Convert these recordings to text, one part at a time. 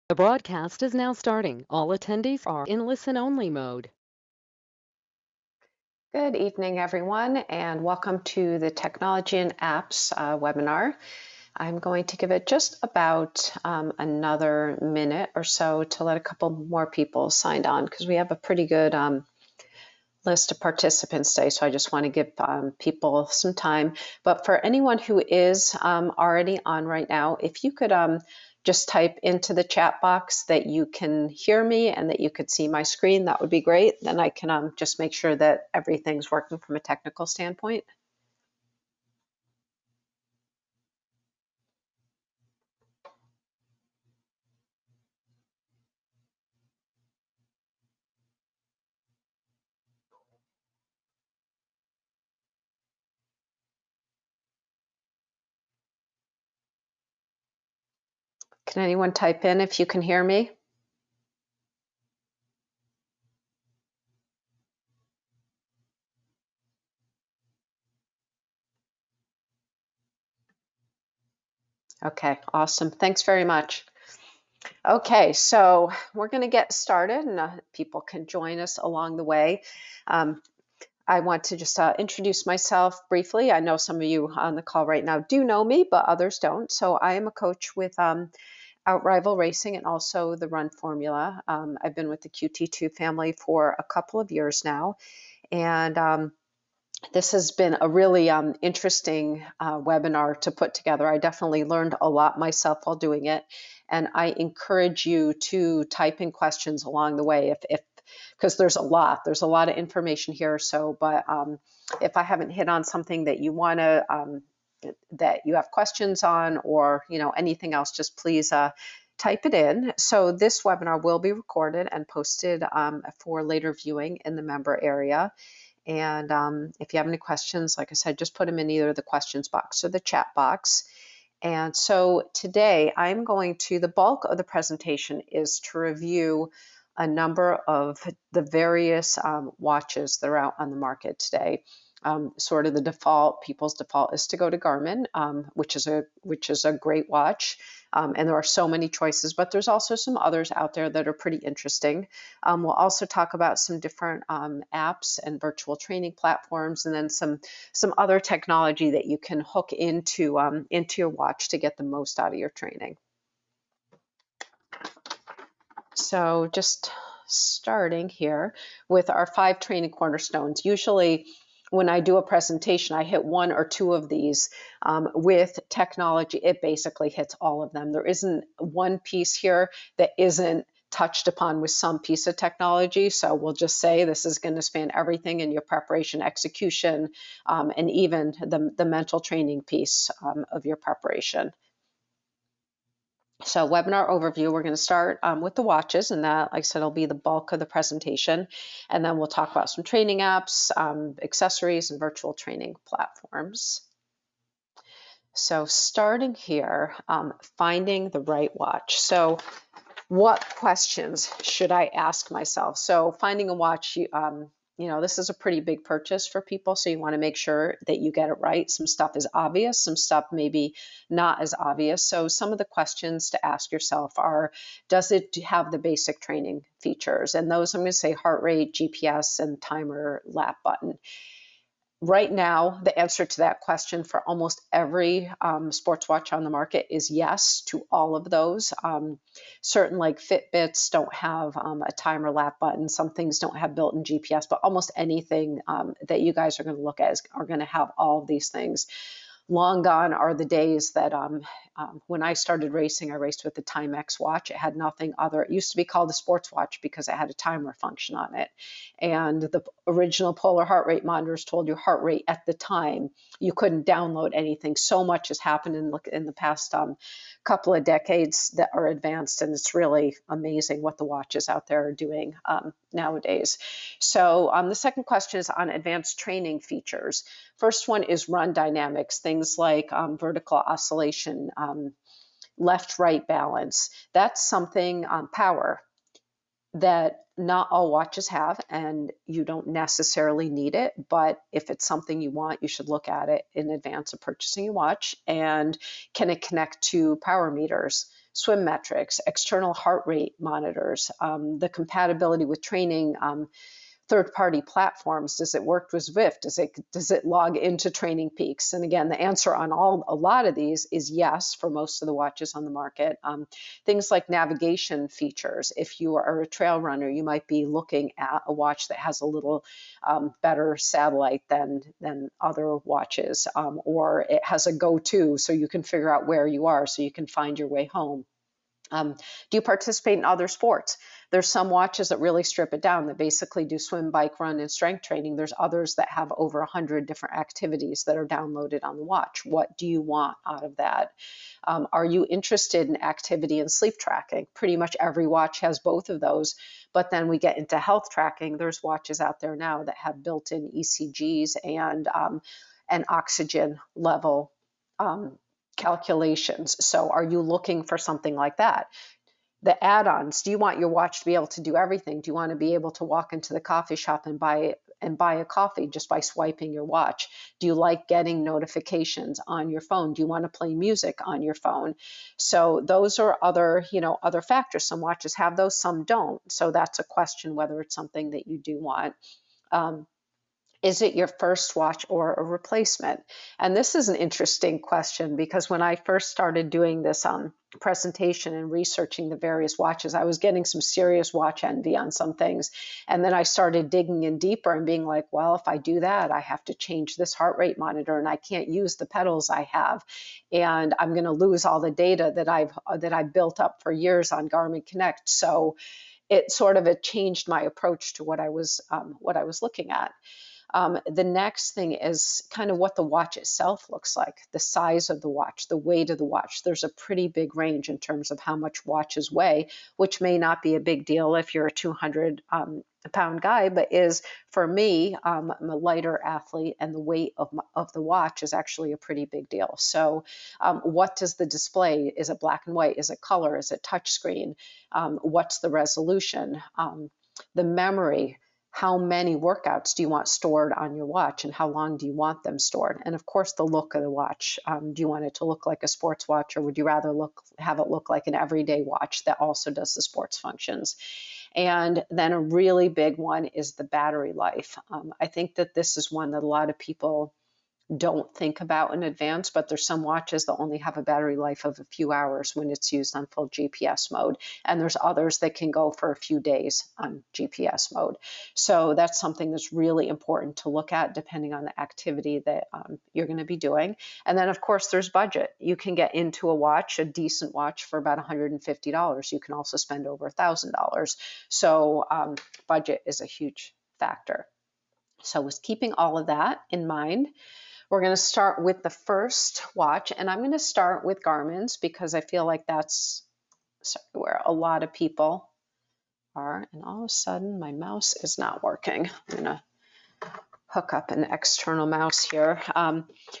The broadcast is now starting. All attendees are in listen-only mode. Good evening, everyone, and welcome to the Technology and Apps webinar. I'm going to give it just about another minute or so to let a couple more people sign on because we have a pretty good list of participants today, so I just want to give people some time. But for anyone who is already on right now, if you could just type into the chat box that you can hear me and that you could see my screen, that would be great. Then I can just make sure that everything's working from a technical standpoint. Can anyone type in if you can hear me? Okay, awesome. Thanks very much. Okay, so we're going to get started and people can join us along the way. I want to just introduce myself briefly. I know some of you on the call right now do know me, but others don't. So I am a coach with Outrival Racing and also the Run Formula. I've been with the QT2 family for a couple of years now. And this has been a really interesting webinar to put together. I definitely learned a lot myself while doing it. And I encourage you to type in questions along the way if because there's a lot of information here. So, but if I haven't hit on something that you want to, that you have questions on or, anything else, just please type it in. So this webinar will be recorded and posted for later viewing in the member area. And if you have any questions, like I said, just put them in either the questions box or the chat box. And so today the bulk of the presentation is to review a number of the various watches that are out on the market today. Sort of people's default is to go to Garmin, which is a great watch. And there are so many choices, but there's also some others out there that are pretty interesting. We'll also talk about some different apps and virtual training platforms, and then some other technology that you can hook into your watch to get the most out of your training. So just starting here with our 5 training cornerstones. Usually when I do a presentation, I hit 1 or 2 of these. With technology, it basically hits all of them. There isn't one piece here that isn't touched upon with some piece of technology. So we'll just say this is going to span everything in your preparation, execution, and even the mental training piece of your preparation. So webinar overview, we're going to start with the watches, and that, like I said, will be the bulk of the presentation. And then we'll talk about some training apps, accessories, and virtual training platforms. So starting here, finding the right watch. So what questions should I ask myself? So finding a watch, this is a pretty big purchase for people, so you want to make sure that you get it right. Some stuff is obvious, some stuff maybe not as obvious. So some of the questions to ask yourself are, does it have the basic training features? And those I'm going to say heart rate, GPS, and timer, lap button. Right now, the answer to that question for almost every sports watch on the market is yes to all of those. Certain like Fitbits don't have a timer, lap button. Some things don't have built-in GPS, but almost anything that you guys are going to look at are going to have all of these things. Long gone are the days that when I started racing, I raced with the Timex watch. It had nothing other. It used to be called a sports watch because it had a timer function on it. And the original polar heart rate monitors told you heart rate at the time. You couldn't download anything. So much has happened in the past couple of decades that are advanced, and it's really amazing what the watches out there are doing nowadays. So the second question is on advanced training features. First one is run dynamics, things like vertical oscillation, left-right balance. That's something power that not all watches have, and you don't necessarily need it, but if it's something you want, you should look at it in advance of purchasing a watch. And can it connect to power meters? swim metrics, external heart rate monitors, the compatibility with training, third-party platforms. Does it work with Zwift? Does it log into Training Peaks? And again, the answer on a lot of these is yes for most of the watches on the market. Things like navigation features. If you are a trail runner, you might be looking at a watch that has a little better satellite than other watches, or it has a go-to, so you can figure out where you are, so you can find your way home. Do you participate in other sports? There's some watches that really strip it down, that basically do swim, bike, run, and strength training. There's others that have over 100 different activities that are downloaded on the watch. What do you want out of that? Are you interested in activity and sleep tracking? Pretty much every watch has both of those. But then we get into health tracking. There's watches out there now that have built-in ECGs and oxygen level calculations. So are you looking for something like that? The add-ons, do you want your watch to be able to do everything? Do you want to be able to walk into the coffee shop and buy a coffee just by swiping your watch? Do you like getting notifications on your phone? Do you want to play music on your phone? So those are other factors. Some watches have those, some don't. So that's a question whether it's something that you do want. Is it your first watch or a replacement? And this is an interesting question, because when I first started doing this presentation and researching the various watches, I was getting some serious watch envy on some things. And then I started digging in deeper and being like, well, if I do that, I have to change this heart rate monitor, and I can't use the pedals I have. And I'm going to lose all the data that I've built up for years on Garmin Connect. So it sort of changed my approach to what I was looking at. The next thing is kind of what the watch itself looks like, the size of the watch, the weight of the watch. There's a pretty big range in terms of how much watches weigh, which may not be a big deal if you're a 200-pound guy, but is, for me, I'm a lighter athlete, and the weight of the watch is actually a pretty big deal. So what does the display? Is it black and white? Is it color? Is it touchscreen? What's the resolution? The memory. How many workouts do you want stored on your watch, and how long do you want them stored? And of course, the look of the watch. Do you want it to look like a sports watch, or would you rather have it look like an everyday watch that also does the sports functions? And then a really big one is the battery life. I think that this is one that a lot of people don't think about in advance, but there's some watches that only have a battery life of a few hours when it's used on full GPS mode. And there's others that can go for a few days on GPS mode. So that's something that's really important to look at depending on the activity that you're going to be doing. And then of course there's budget. You can get into a decent watch for about $150. You can also spend over $1,000. So budget is a huge factor. So with keeping all of that in mind, we're going to start with the first watch, and I'm going to start with Garmin's because I feel like that's where a lot of people are. And all of a sudden my mouse is not working. I'm going to hook up an external mouse here.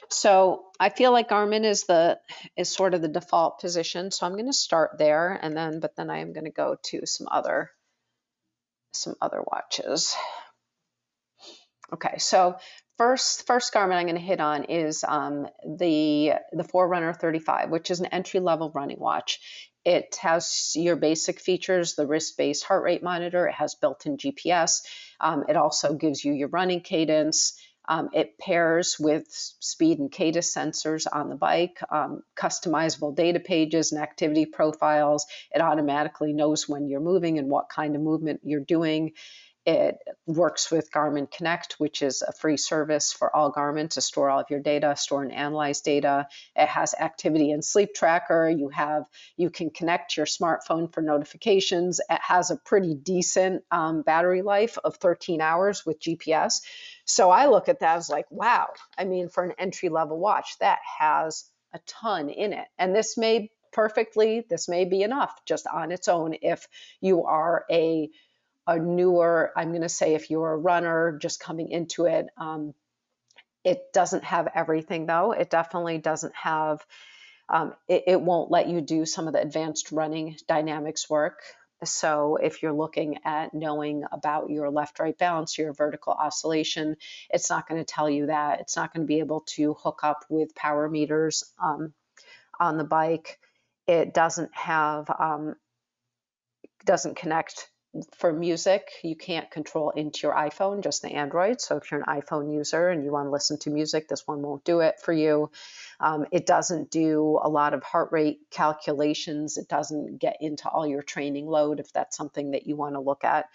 So I feel like Garmin is sort of the default position. So I'm going to start there, but then I am going to go to some other watches. Okay, so first Garmin I'm going to hit on is the Forerunner 35, which is an entry-level running watch. It has your basic features, the wrist-based heart rate monitor. It has built-in GPS. It also gives you your running cadence. It pairs with speed and cadence sensors on the bike, customizable data pages and activity profiles. It automatically knows when you're moving and what kind of movement you're doing. It works with Garmin Connect, which is a free service for all Garmin to store all of your data, store and analyze data. It has activity and sleep tracker. You can connect your smartphone for notifications. It has a pretty decent battery life of 13 hours with GPS. So I look at that as like, wow. I mean, for an entry-level watch, that has a ton in it. And this may be enough just on its own if you are a newer, I'm going to say if you're a runner just coming into it. It doesn't have everything though. It definitely doesn't have, it won't let you do some of the advanced running dynamics work. So if you're looking at knowing about your left-right balance, your vertical oscillation, it's not going to tell you that. It's not going to be able to hook up with power meters on the bike. It doesn't connect for music. You can't control into your iPhone, just the Android. So if you're an iPhone user and you want to listen to music, this one won't do it for you. It doesn't do a lot of heart rate calculations. It doesn't get into all your training load if that's something that you want to look at.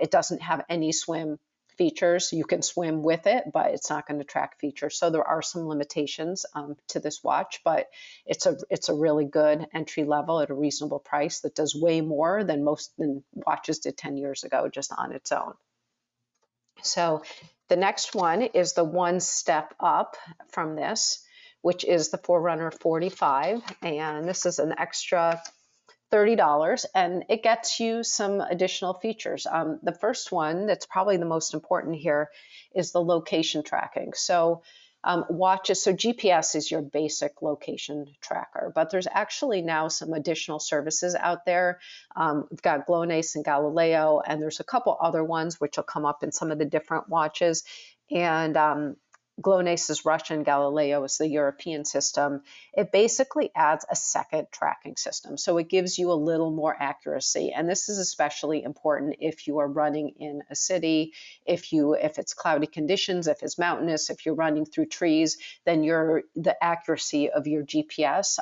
It doesn't have any swim features. You can swim with it, but it's not going to track features. So there are some limitations to this watch, but it's a really good entry level at a reasonable price that does way more than most watches did 10 years ago just on its own. So the next one is the one step up from this, which is the Forerunner 45, and this is an extra $30, and it gets you some additional features. The first one that's probably the most important here is the location tracking. So watches, so GPS is your basic location tracker, but there's actually now some additional services out there. We've got GLONASS and Galileo, and there's a couple other ones which will come up in some of the different watches. And GLONASS is Russian, Galileo is the European system. It basically adds a second tracking system. So it gives you a little more accuracy. And this is especially important if you are running in a city, if it's cloudy conditions, if it's mountainous, if you're running through trees, then the accuracy of your GPS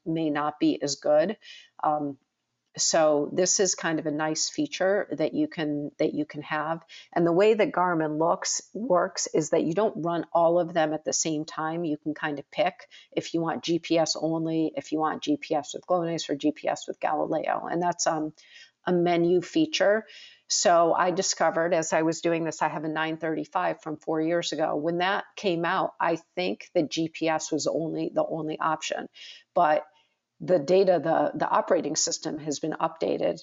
may not be as good. So this is kind of a nice feature that you can have. And the way that Garmin works is that you don't run all of them at the same time. You can kind of pick if you want GPS only, if you want GPS with GLONASS or GPS with Galileo. And that's a menu feature. So I discovered as I was doing this, I have a 935 from 4 years ago. When that came out, I think that GPS was the only option. But the data, the operating system has been updated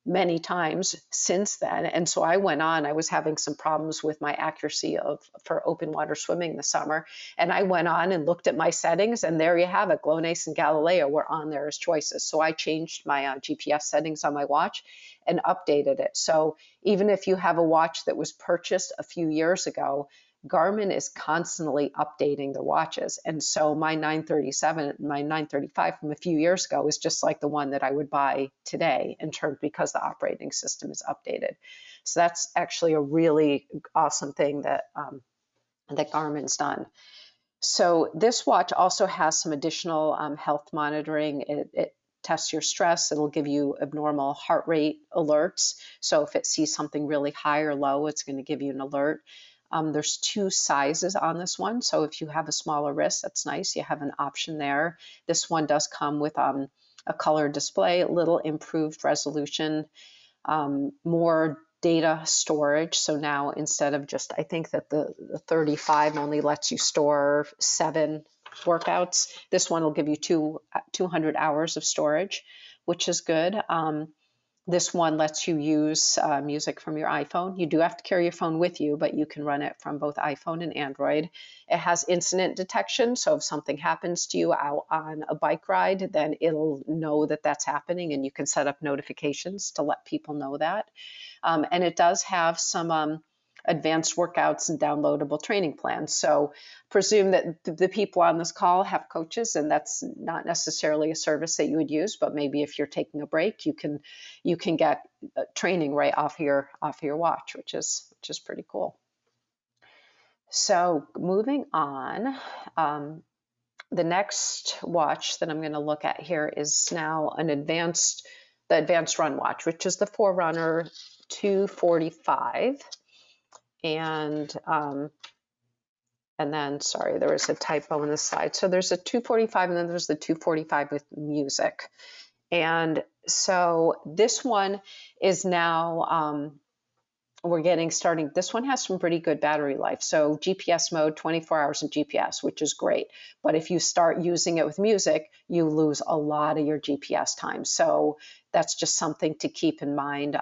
many times since then. And so I was having some problems with my accuracy for open water swimming this summer. And I went on and looked at my settings, and there you have it. GLONASS and Galileo were on there as choices. So I changed my GPS settings on my watch and updated it. So even if you have a watch that was purchased a few years ago, Garmin is constantly updating their watches. And so my 937, my 935 from a few years ago is just like the one that I would buy today because the operating system is updated. So that's actually a really awesome thing that Garmin's done. So this watch also has some additional health monitoring. It tests your stress. It'll give you abnormal heart rate alerts. So if it sees something really high or low, it's going to give you an alert. There's 2 sizes on this one. So if you have a smaller wrist, that's nice. You have an option there. This one does come with a color display, a little improved resolution, more data storage. So now instead of just, I think that the 35 only lets you store 7 workouts. This one will give you 200 hours of storage, which is good. This one lets you use music from your iPhone. You do have to carry your phone with you, but you can run it from both iPhone and Android. It has incident detection, so if something happens to you out on a bike ride, then it'll know that that's happening, and you can set up notifications to let people know that. And it does have some advanced workouts and downloadable training plans. So presume that the people on this call have coaches, and that's not necessarily a service that you would use, but maybe if you're taking a break, you can get training right off your watch, which is pretty cool. So moving on, the next watch that I'm going to look at here is now the advanced run watch, which is the Forerunner 245. And then, sorry, there was a typo on this slide. So there's a 245 and then there's the 245 with music. And so this one is now, we're getting starting. This one has some pretty good battery life. So GPS mode, 24 hours of GPS, which is great. But if you start using it with music, you lose a lot of your GPS time. So that's just something to keep in mind.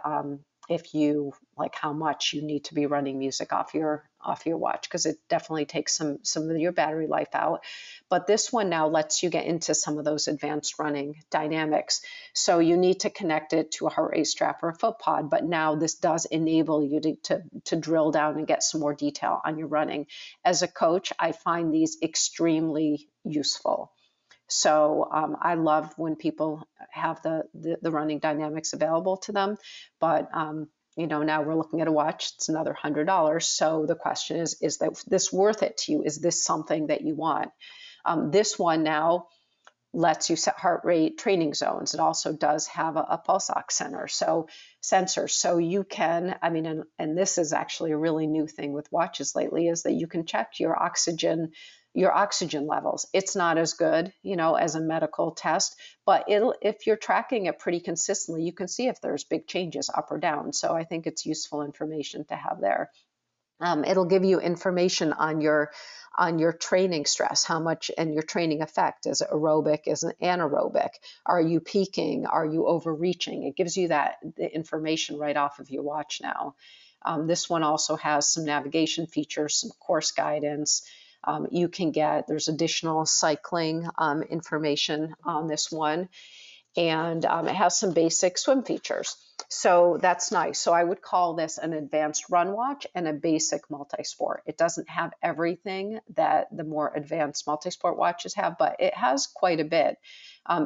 If you like how much you need to be running music off your watch, because it definitely takes some of your battery life out. But this one now lets you get into some of those advanced running dynamics. So you need to connect it to a heart rate strap or a foot pod, but now this does enable you to drill down and get some more detail on your running. As a coach, I find these extremely useful. So I love when people have the running dynamics available to them. But now we're looking at a watch, it's another $100. So the question is that this worth it to you? Is this something that you want? This one now lets you set heart rate training zones. It also does have a pulse ox sensor. So you can, and this is actually a really new thing with watches lately, is that you can check your oxygen levels. It's not as good, as a medical test, but if you're tracking it pretty consistently, you can see if there's big changes up or down. So I think it's useful information to have there. It'll give you information on your training stress, how much, and your training effect. Is it aerobic? Is it anaerobic? Are you peaking? Are you overreaching? It gives you the information right off of your watch now. This one also has some navigation features, some course guidance. There's additional cycling information on this one, and it has some basic swim features. So that's nice. So I would call this an advanced run watch and a basic multi-sport. It doesn't have everything that the more advanced multi-sport watches have, but it has quite a bit.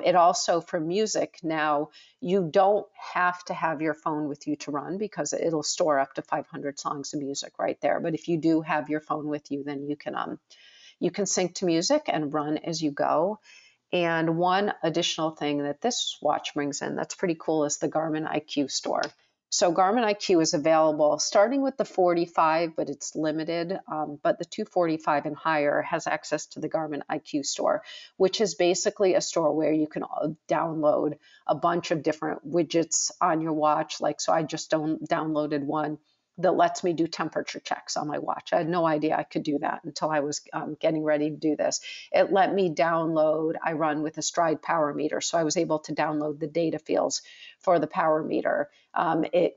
It also, for music now, you don't have to have your phone with you to run because it'll store up to 500 songs of music right there. But if you do have your phone with you, then you can sync to music and run as you go. And one additional thing that this watch brings in that's pretty cool is the Garmin Iq Store. So Garmin Iq is available starting with the 45, but it's limited. But the 245 and higher has access to the Garmin Iq Store, which is basically a store where you can download a bunch of different widgets on your watch. So I just downloaded one that lets me do temperature checks on my watch. I had no idea I could do that until I was getting ready to do this. It let me download, I run with a Stride power meter, so I was able to download the data fields for the power meter.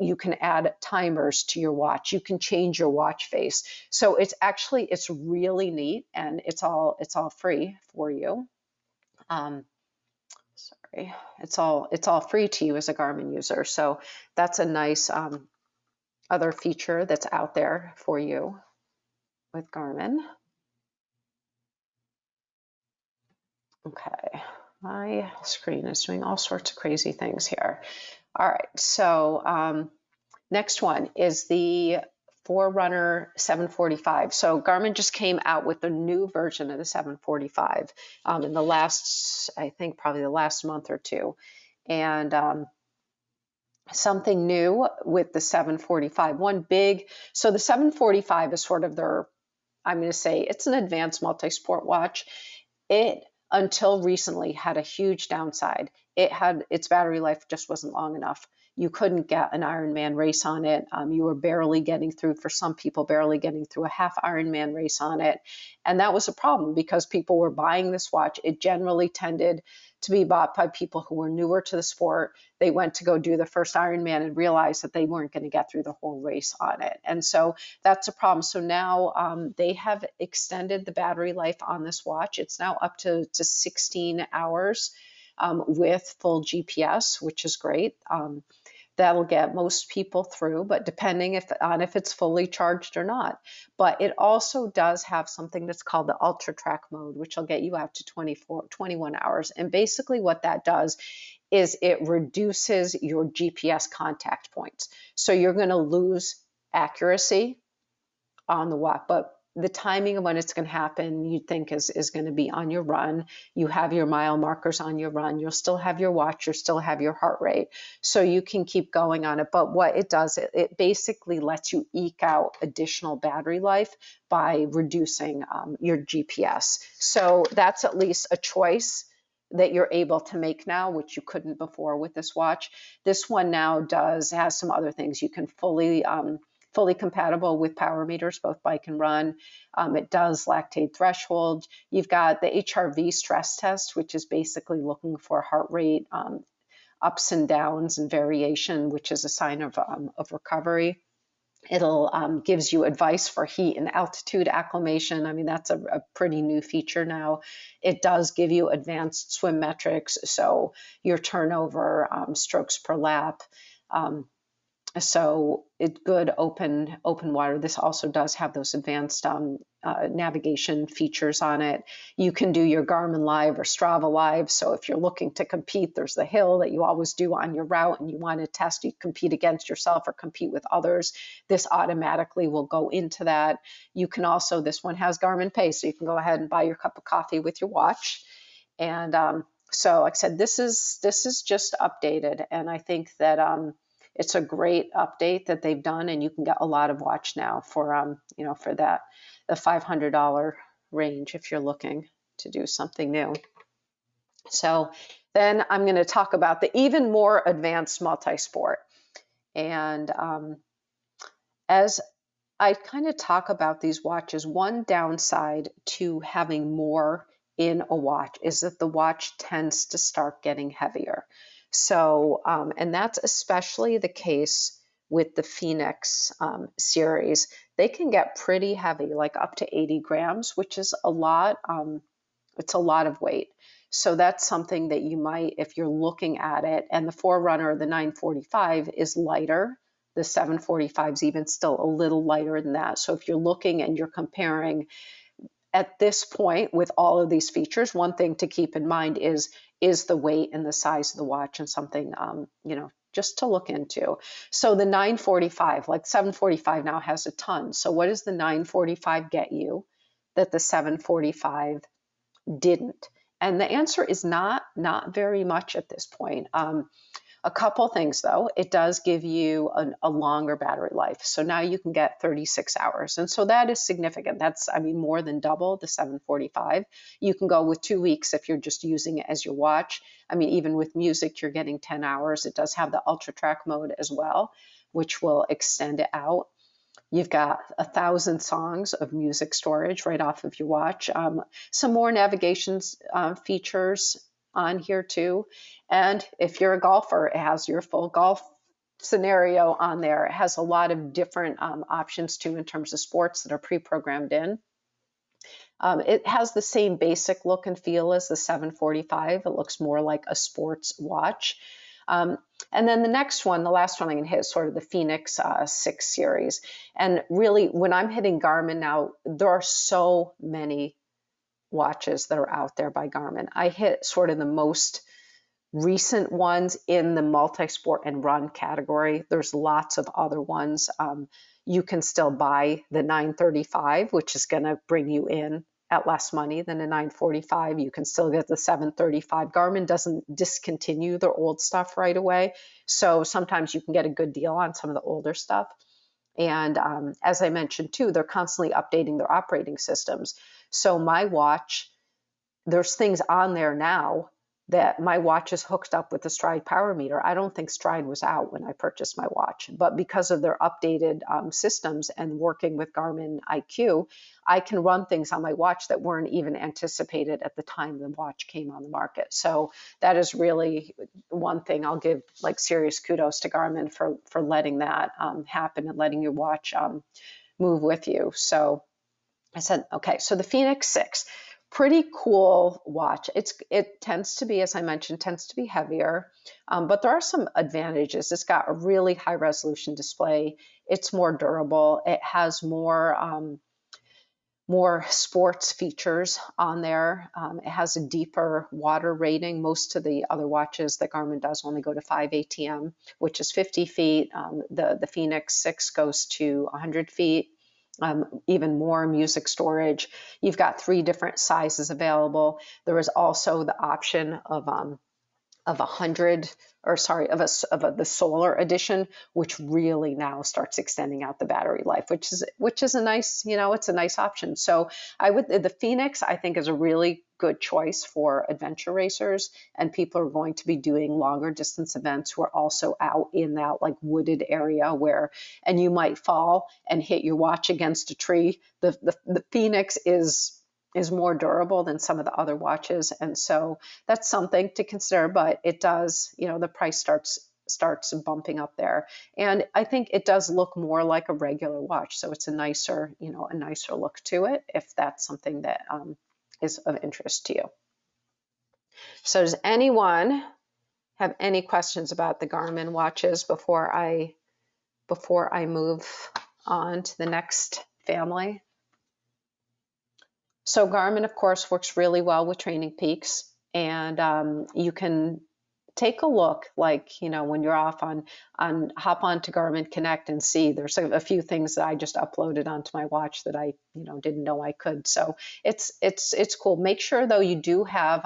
You can add timers to your watch. You can change your watch face. So it's really neat, and it's all free for you. Sorry, it's all free to you as a Garmin user. So that's a nice other feature that's out there for you with Garmin. Okay, my screen is doing all sorts of crazy things here. All right, so next one is the Forerunner 745. So Garmin just came out with a new version of the 745 in the last, I think probably the last month or two. And something new with the 745. So the 745 is sort of I'm going to say it's an advanced multi-sport watch. It, until recently, had a huge downside. Its battery life just wasn't long enough. You couldn't get an Ironman race on it. You were barely getting through, for some people, barely getting through a half Ironman race on it. And that was a problem because people were buying this watch. It generally tended to be bought by people who were newer to the sport. They went to go do the first Ironman and realized that they weren't going to get through the whole race on it. And so that's a problem. So now they have extended the battery life on this watch. It's now up to 16 hours with full GPS, which is great. That'll get most people through, but depending if it's fully charged or not. But it also does have something that's called the Ultra Track mode, which will get you out to 21 hours. And basically what that does is it reduces your GPS contact points. So you're going to lose accuracy on the watch, but the timing of when it's going to happen, you think is going to be on your run. You have your mile markers on your run. You'll still have your watch. You'll still have your heart rate. So you can keep going on it. But what it does, it basically lets you eke out additional battery life by reducing your GPS. So that's at least a choice that you're able to make now, which you couldn't before with this watch. This one now has some other things. You can fully compatible with power meters, both bike and run. It does lactate threshold. You've got the HRV stress test, which is basically looking for heart rate ups and downs and variation, which is a sign of recovery. It'll gives you advice for heat and altitude acclimation. I mean, that's a pretty new feature now. It does give you advanced swim metrics, so your turnover, strokes per lap, So it's good open water. This also does have those advanced navigation features on it. You can do your Garmin Live or Strava Live. So if you're looking to compete, there's the hill that you always do on your route and you want to test, you compete against yourself or compete with others. This automatically will go into that. You can also, this one has Garmin Pay, so you can go ahead and buy your cup of coffee with your watch. And so like I said, this is just updated. And I think that it's a great update that they've done, and you can get a lot of watch now for for that the $500 range if you're looking to do something new. So then I'm going to talk about the even more advanced multi-sport. And as I kind of talk about these watches, one downside to having more in a watch is that the watch tends to start getting heavier. So, and that's especially the case with the Phoenix series. They can get pretty heavy, like up to 80 grams, which is a lot. It's a lot of weight. So that's something that you might, if you're looking at it, and the Forerunner, the 945 is lighter. The 745 is even still a little lighter than that. So if you're looking and you're comparing at this point with all of these features, one thing to keep in mind is the weight and the size of the watch, and something, just to look into. So the 945, like 745 now has a ton. So what does the 945 get you that the 745 didn't? And the answer is not very much at this point. A couple things though, it does give you a longer battery life. So now you can get 36 hours. And so that is significant. That's, more than double the 745. You can go with 2 weeks if you're just using it as your watch. Even with music, you're getting 10 hours. It does have the ultra track mode as well, which will extend it out. You've got 1,000 songs of music storage right off of your watch. Some more navigation features on here too. And if you're a golfer, it has your full golf scenario on there. It has a lot of different options too in terms of sports that are pre-programmed in. It has the same basic look and feel as the 745. It looks more like a sports watch. And then the next one, the last one I'm going to hit is sort of the Phoenix 6 series. And really, when I'm hitting Garmin now, there are so many watches that are out there by Garmin. I hit sort of the most recent ones in the multi-sport and run category. There's lots of other ones. You can still buy the 935, which is going to bring you in at less money than a 945. You can still get the 735. Garmin doesn't discontinue their old stuff right away. So sometimes you can get a good deal on some of the older stuff. And as I mentioned too, they're constantly updating their operating systems. So my watch, there's things on there now that my watch is hooked up with the Stride power meter. I don't think Stride was out when I purchased my watch, but because of their updated systems and working with Garmin Iq, I can run things on my watch that weren't even anticipated at the time the watch came on the market. So that is really one thing I'll give like serious kudos to Garmin for letting that happen and letting your watch move with you. So I said, okay, so the Phoenix 6. Pretty cool watch. It tends to be, as I mentioned, tends to be heavier, but there are some advantages. It's got a really high resolution display. It's more durable. It has more sports features on there. It has a deeper water rating. Most of the other watches that Garmin does only go to 5 ATM, which is 50 feet. The Phoenix 6 goes to 100 feet. Even more music storage. You've got 3 different sizes available. There is also the option of the solar edition, which really now starts extending out the battery life, which is a nice, it's a nice option. So the Phoenix, I think, is a really good choice for adventure racers and people are going to be doing longer distance events who are also out in that like wooded area and you might fall and hit your watch against a tree. The Phoenix is more durable than some of the other watches. And so that's something to consider, but it does, the price starts bumping up there. And I think it does look more like a regular watch. So it's a nicer look to it if that's something that is of interest to you. So does anyone have any questions about the Garmin watches before I before I move on to the next family. So Garmin, of course, works really well with Training Peaks, and you can take a look, like, when you're off on hop on to Garmin Connect and see. There's a few things that I just uploaded onto my watch that I didn't know I could. So it's cool. Make sure though you do have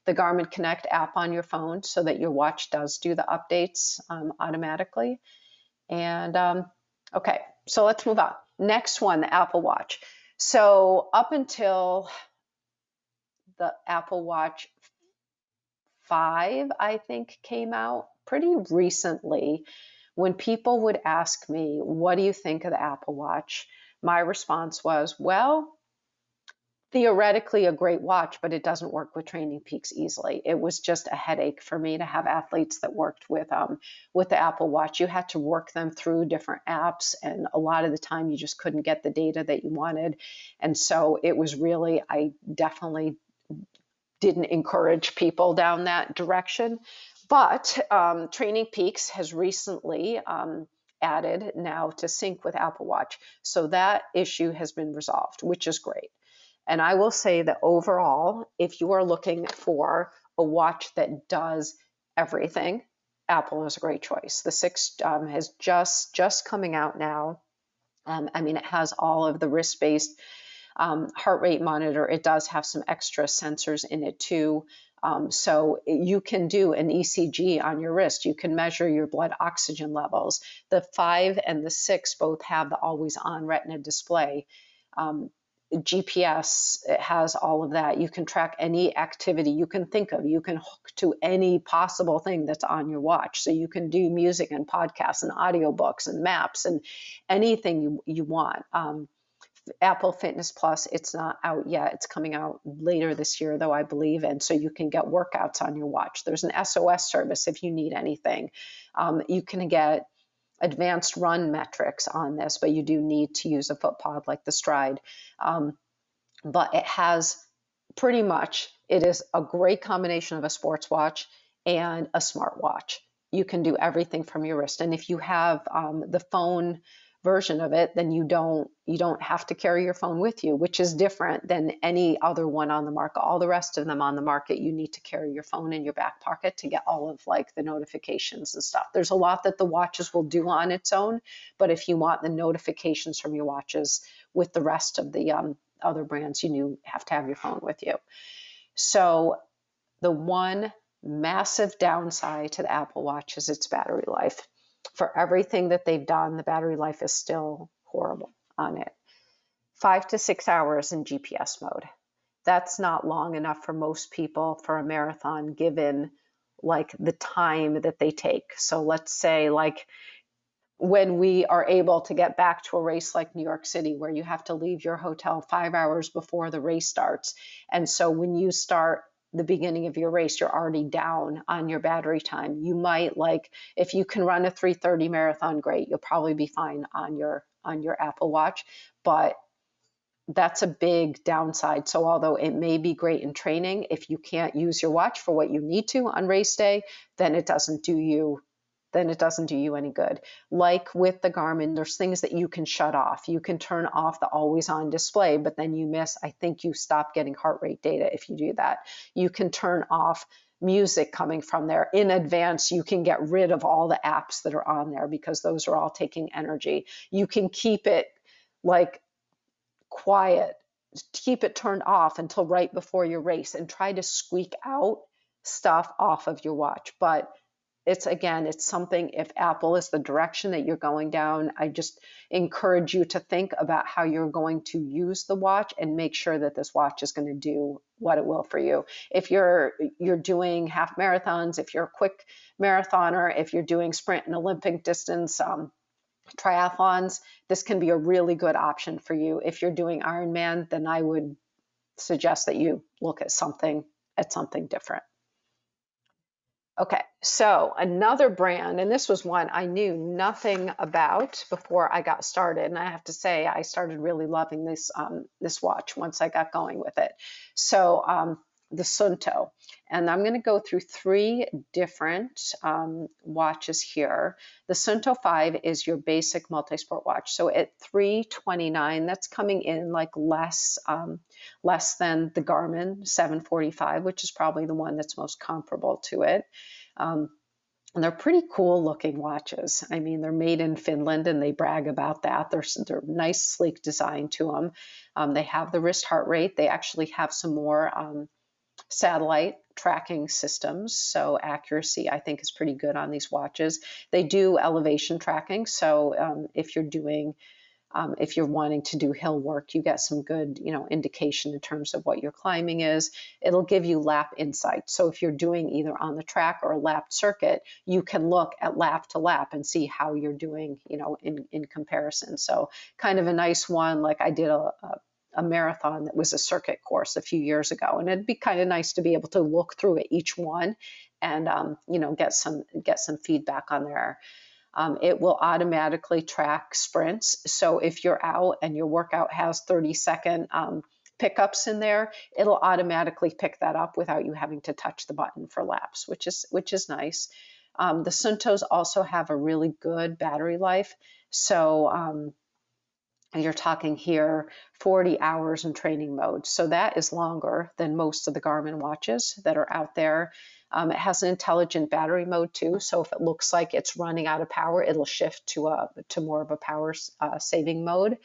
the Garmin Connect app on your phone so that your watch does do the updates automatically. And okay, so let's move on. Next one, the Apple Watch. So up until the Apple Watch 5, I think, came out pretty recently, when people would ask me, what do you think of the Apple Watch? My response was, well, theoretically a great watch, but it doesn't work with Training Peaks easily. It was just a headache for me to have athletes that worked with the Apple Watch. You had to work them through different apps, and a lot of the time you just couldn't get the data that you wanted. And so it was really, I definitely didn't encourage people down that direction. But Training Peaks has recently added now to sync with Apple Watch. So that issue has been resolved, which is great. And I will say that overall, if you are looking for a watch that does everything, Apple is a great choice. The 6 has just coming out now. It has all of the wrist-based heart rate monitor. It does have some extra sensors in it too. So you can do an ECG on your wrist. You can measure your blood oxygen levels. The 5 and the 6 both have the always-on retina display. GPS, it has all of that. You can track any activity you can think of. You can hook to any possible thing that's on your watch. So you can do music and podcasts and audiobooks and maps and anything you want. Apple Fitness Plus, it's not out yet. It's coming out later this year, though, I believe. And so you can get workouts on your watch. There's an SOS service if you need anything. You can get advanced run metrics on this, but you do need to use a foot pod like the Stride. But it has pretty much, it is a great combination of a sports watch and a smartwatch. You can do everything from your wrist. And if you have the phone version of it, then you don't have to carry your phone with you, which is different than any other one on the market. All the rest of them on the market, you need to carry your phone in your back pocket to get all of like the notifications and stuff. There's a lot that the watches will do on its own, but if you want the notifications from your watches with the rest of the other brands, you have to have your phone with you. So the one massive downside to the Apple Watch is its battery life. For everything that they've done, the battery life is still horrible on it. 5 to 6 hours in GPS mode. That's not long enough for most people for a marathon, given like the time that they take. So let's say like when we are able to get back to a race like New York City, where you have to leave your hotel 5 hours before the race starts. And so when you start the beginning of your race, you're already down on your battery time. You might, like, if you can run a 3:30 marathon, great. You'll probably be fine on your Apple Watch, but that's a big downside. So although it may be great in training, if you can't use your watch for what you need to on race day, then it doesn't do you any good. Like with the Garmin, there's things that you can shut off. You can turn off the always on display, but then I think you stop getting heart rate data if you do that. You can turn off music coming from there. In advance, you can get rid of all the apps that are on there because those are all taking energy. You can keep it like quiet, keep it turned off until right before your race and try to squeak out stuff off of your watch. But it's something, if Apple is the direction that you're going down, I just encourage you to think about how you're going to use the watch and make sure that this watch is going to do what it will for you. If you're doing half marathons, if you're a quick marathoner, if you're doing sprint and Olympic distance, triathlons, this can be a really good option for you. If you're doing Ironman, then I would suggest that you look at something different. Okay, so another brand, and this was one I knew nothing about before I got started, and I have to say I started really loving this watch once I got going with it. So the Sunto. And I'm going to go through three different watches here. The Sunto 5 is your basic multi-sport watch. So at $329, that's coming in like less than the Garmin 745, which is probably the one that's most comparable to it. And they're pretty cool looking watches. I mean, they're made in Finland and they brag about that. They're nice, sleek design to them. They have the wrist heart rate. They actually have some more satellite tracking systems. So accuracy, I think, is pretty good on these watches. They do elevation tracking. So if you're wanting to do hill work, you get some good, indication in terms of what your climbing is. It'll give you lap insight. So if you're doing either on the track or a lapped circuit, you can look at lap to lap and see how you're doing, in comparison. So kind of a nice one. Like I did a marathon that was a circuit course a few years ago, and it'd be kind of nice to be able to look through at each one and get some feedback on there. It will automatically track sprints. So if you're out and your workout has 30-second pickups in there, it'll automatically pick that up without you having to touch the button for laps, which is nice. The Suntos also have a really good battery life. So you're talking here 40 hours in training mode. So that is longer than most of the Garmin watches that are out there. It has an intelligent battery mode too. So if it looks like it's running out of power, it'll shift to more of a power saving mode.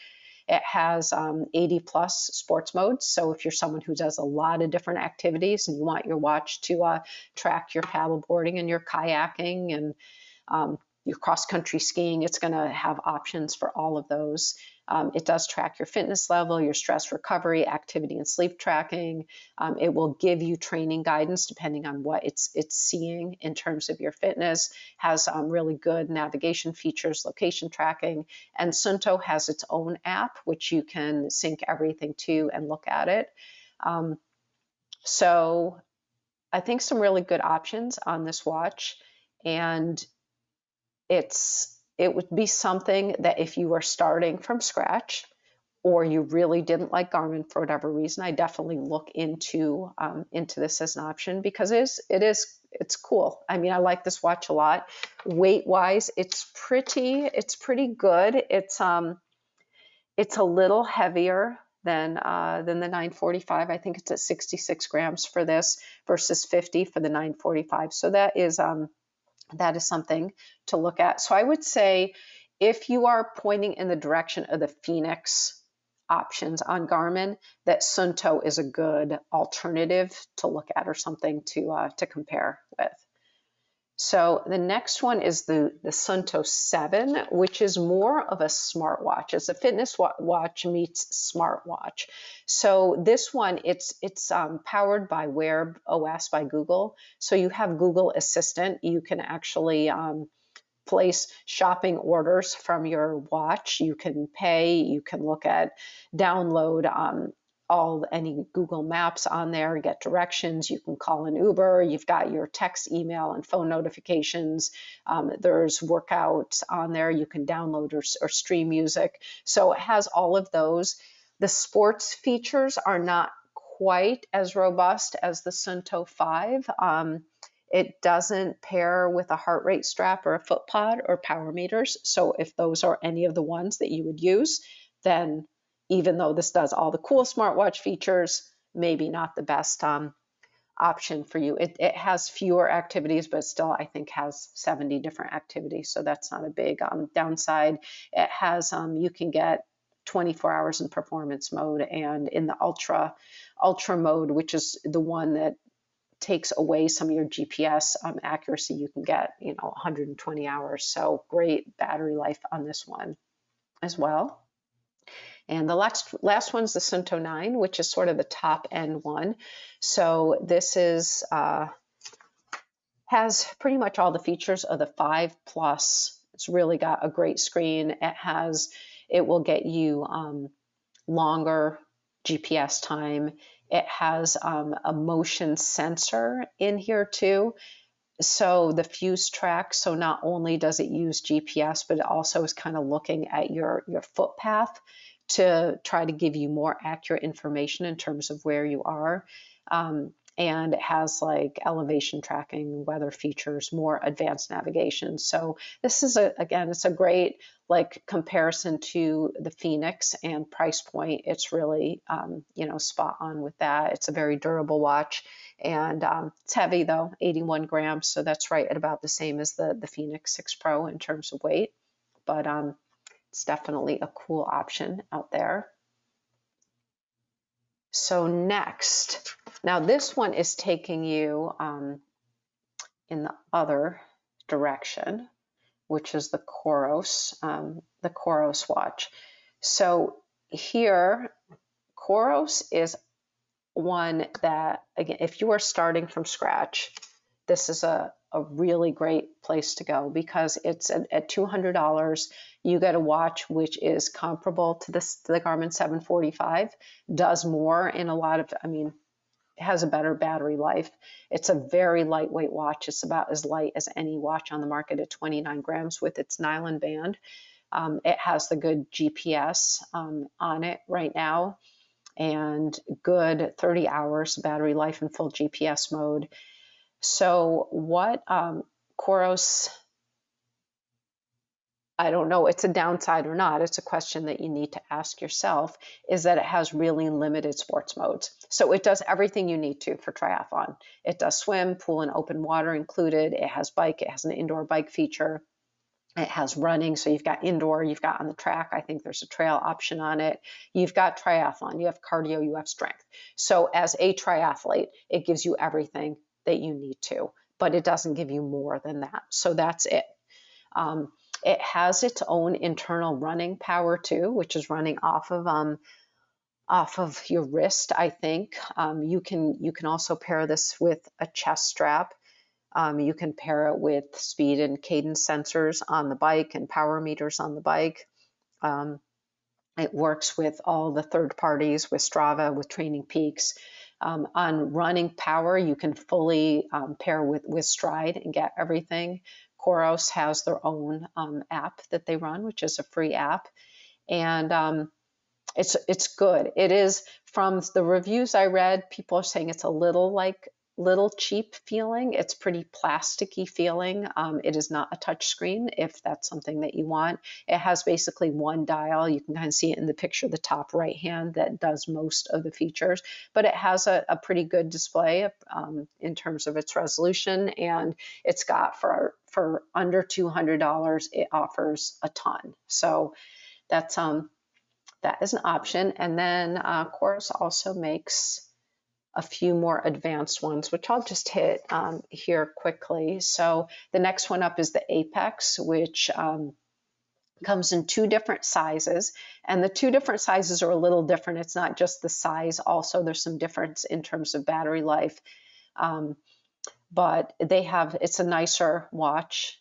It has 80 plus sports modes. So if you're someone who does a lot of different activities and you want your watch to track your paddleboarding and your kayaking and your cross-country skiing, it's going to have options for all of those. It does track your fitness level, your stress recovery, activity and sleep tracking. It will give you training guidance depending on what it's seeing in terms of your fitness. Has really good navigation features, location tracking, and Sunto has its own app which you can sync everything to and look at it. So I think some really good options on this watch, and it would be something that if you are starting from scratch or you really didn't like Garmin for whatever reason, I definitely look into this as an option because it's cool. I mean, I like this watch a lot. Weight wise, it's pretty good. It's a little heavier than the 945. I think it's at 66 grams for this versus 50 for the 945. So that is something to look at. So I would say if you are pointing in the direction of the Phoenix options on Garmin, that Sunto is a good alternative to look at or something to compare with. So the next one is the Sunto 7, which is more of a smartwatch. It's a fitness watch meets smartwatch. So this one, it's powered by Wear OS by Google. So you have Google Assistant. You can actually place shopping orders from your watch. You can pay. You can download any Google Maps on there, get directions. You can call an Uber. You've got your text, email, and phone notifications. There's workouts on there. You can download or stream music. So it has all of those. The sports features are not quite as robust as the Sunto 5. It doesn't pair with a heart rate strap or a foot pod or power meters. So if those are any of the ones that you would use, then even though this does all the cool smartwatch features, maybe not the best option for you. It has fewer activities, but still I think has 70 different activities. So that's not a big downside. It has, you can get 24 hours in performance mode, and in the ultra mode, which is the one that takes away some of your GPS accuracy, you can get 120 hours. So great battery life on this one as well. And the last one's the Sunto 9, which is sort of the top end one. So this has pretty much all the features of the 5 Plus. It's really got a great screen. It will get you longer GPS time. It has a motion sensor in here too. So the Fuse track, so not only does it use GPS, but it also is kind of looking at your foot path to try to give you more accurate information in terms of where you are. and it has like elevation tracking, weather features, more advanced navigation. So this is again, it's a great like comparison to the Phoenix, and price point. It's really, spot on with that. It's a very durable watch, and it's heavy though, 81 grams. So that's right at about the same as the Phoenix 6 Pro in terms of weight, but it's definitely a cool option out there. So next, now this one is taking you in the other direction, which is the Coros watch. So here, Coros is one that, again, if you are starting from scratch, this is a really great place to go, because it's at $200. You get a watch which is comparable to the Garmin 745, does more in a lot of, it has a better battery life. It's a very lightweight watch. It's about as light as any watch on the market at 29 grams with its nylon band. It has the good GPS on it right now, and good 30 hours battery life in full GPS mode. So what Coros, I don't know, it's a downside or not, it's a question that you need to ask yourself, is that it has really limited sports modes. So it does everything you need to for triathlon. It does swim, pool, and open water included. It has bike, it has an indoor bike feature. It has running, so you've got indoor, you've got on the track, I think there's a trail option on it. You've got triathlon, you have cardio, you have strength. So as a triathlete, it gives you everything that you need to, but it doesn't give you more than that. So that's it. It has its own internal running power too, which is running off of your wrist, I think. You can also pair this with a chest strap. You can pair it with speed and cadence sensors on the bike and power meters on the bike. It works with all the third parties, with Strava, with Training Peaks. On running power, you can fully pair with Stride and get everything. Coros has their own app that they run, which is a free app, and it's good. It is, from the reviews I read, people are saying it's a little cheap feeling. It's pretty plasticky feeling. It is not a touch screen, if that's something that you want. It has basically one dial. You can kind of see it in the picture, the top right hand, that does most of the features, but it has a pretty good display in terms of its resolution, and it's got, for under $200, it offers a ton. So that's that is an option. And then Coros also makes a few more advanced ones, which I'll just hit here quickly. So the next one up is the Apex, which comes in two different sizes, and the two different sizes are a little different. It's not just the size, also there's some difference in terms of battery life, but it's a nicer watch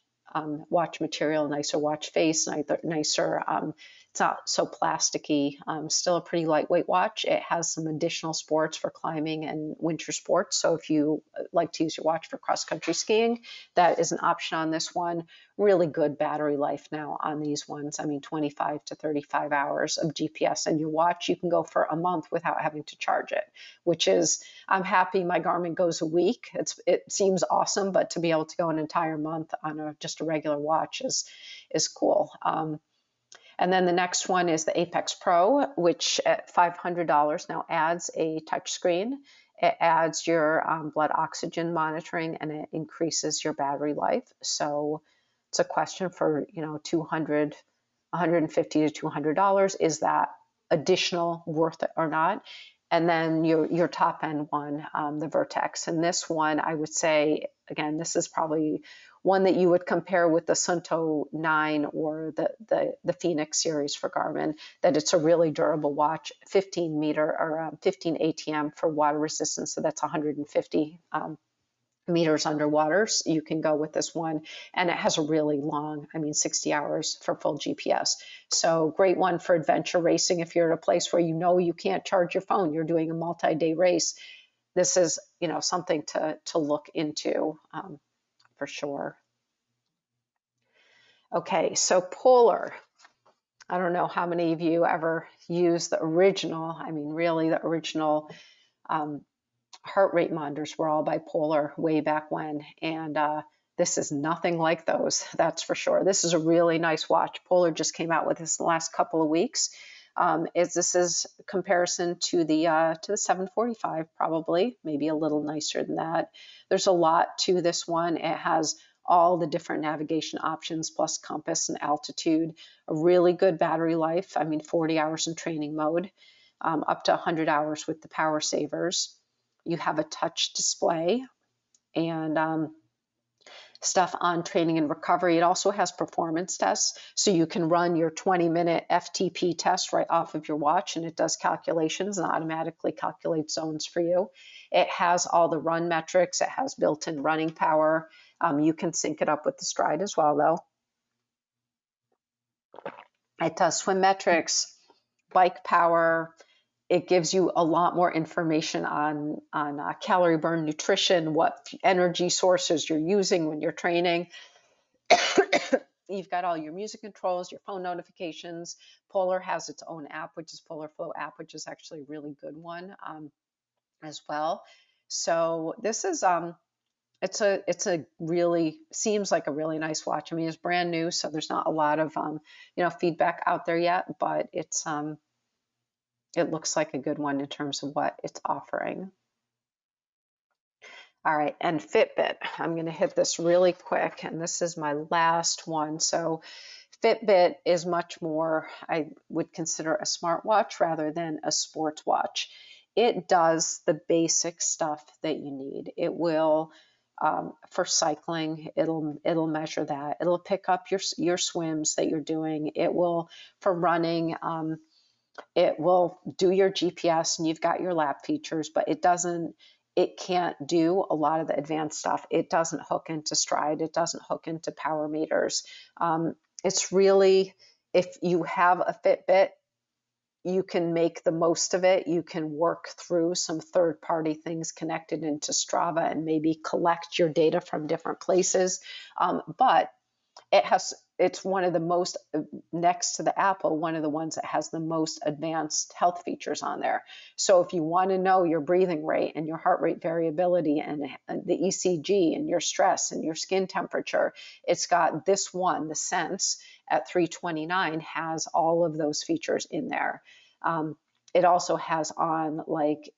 material, nicer watch face, nicer, it's not so plasticky, still a pretty lightweight watch. It has some additional sports for climbing and winter sports. So if you like to use your watch for cross-country skiing, that is an option on this one. Really good battery life now on these ones. 25 to 35 hours of GPS, and your watch, you can go for a month without having to charge it, which is, I'm happy my Garmin goes a week. It seems awesome, but to be able to go an entire month on just a regular watch is cool. And then the next one is the Apex Pro, which at $500 now adds a touchscreen. It adds your blood oxygen monitoring, and it increases your battery life. So it's a question for, $150 to $200. Is that additional worth it or not? And then your top end one, the Vertex. And this one, I would say, again, this is probably one that you would compare with the Sunto 9 or the Phoenix series for Garmin, that it's a really durable watch, 15 ATM for water resistance. So that's 150 meters underwater. So you can go with this one, and it has a really long, 60 hours for full GPS. So great one for adventure racing. If you're at a place where you can't charge your phone, you're doing a multi-day race, this is something to look into for sure. Okay, so Polar. I don't know how many of you ever use the original, really the original heart rate monitors were all by Polar way back when, and this is nothing like those, that's for sure. This is a really nice watch. Polar just came out with this in the last couple of weeks. This is comparison to the 745, probably, maybe a little nicer than that. There's a lot to this one. It has all the different navigation options plus compass and altitude, a really good battery life. I mean, 40 hours in training mode, up to 100 hours with the power savers. You have a touch display and stuff on training and recovery. It also has performance tests, so you can run your 20-minute FTP test right off of your watch, and it does calculations and automatically calculates zones for you. It has all the run metrics. It has built-in running power. You can sync it up with the Stride as well, though. It does swim metrics, bike power. It gives you a lot more information on calorie burn, nutrition, what energy sources you're using when you're training. You've got all your music controls, your phone notifications. Polar has its own app, which is Polar Flow app, which is actually a really good one as well. So this is it's a really, seems like a really nice watch. I mean, it's brand new, so there's not a lot of feedback out there yet, but it looks like a good one in terms of what it's offering. All right, and Fitbit. I'm going to hit this really quick, and this is my last one. So Fitbit is much more, I would consider a smartwatch rather than a sports watch. It does the basic stuff that you need. It will, for cycling, it'll measure that. It'll pick up your swims that you're doing. It will, for running, it will do your GPS, and you've got your lap features, but it can't do a lot of the advanced stuff. It doesn't hook into Stride. It doesn't hook into power meters. It's really, if you have a Fitbit, you can make the most of it. You can work through some third-party things connected into Strava and maybe collect your data from different places. But it's one of the most, next to the Apple, one of the ones that has the most advanced health features on there. So if you want to know your breathing rate and your heart rate variability and the ECG and your stress and your skin temperature, it's got this one, the Sense at $329, has all of those features in there. It also has on like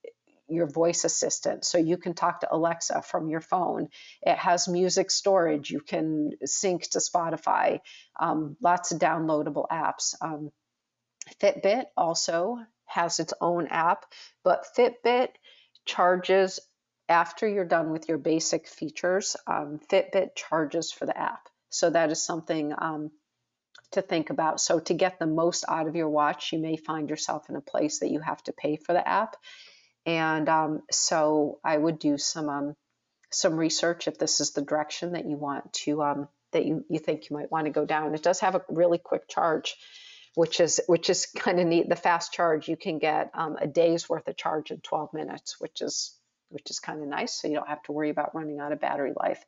your voice assistant, so you can talk to Alexa from your phone. It has music storage. You can sync to Spotify, lots of downloadable apps. Fitbit also has its own app, but Fitbit charges after you're done with your basic features. Fitbit charges for the app. So that is something to think about. So to get the most out of your watch, you may find yourself in a place that you have to pay for the app. And so I would do some research if this is the direction that you want to, that you think you might want to go down. It does have a really quick charge, which is kind of neat. The fast charge, you can get a day's worth of charge in 12 minutes, which is kind of nice. So you don't have to worry about running out of battery life.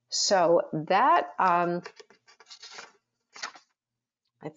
So that, I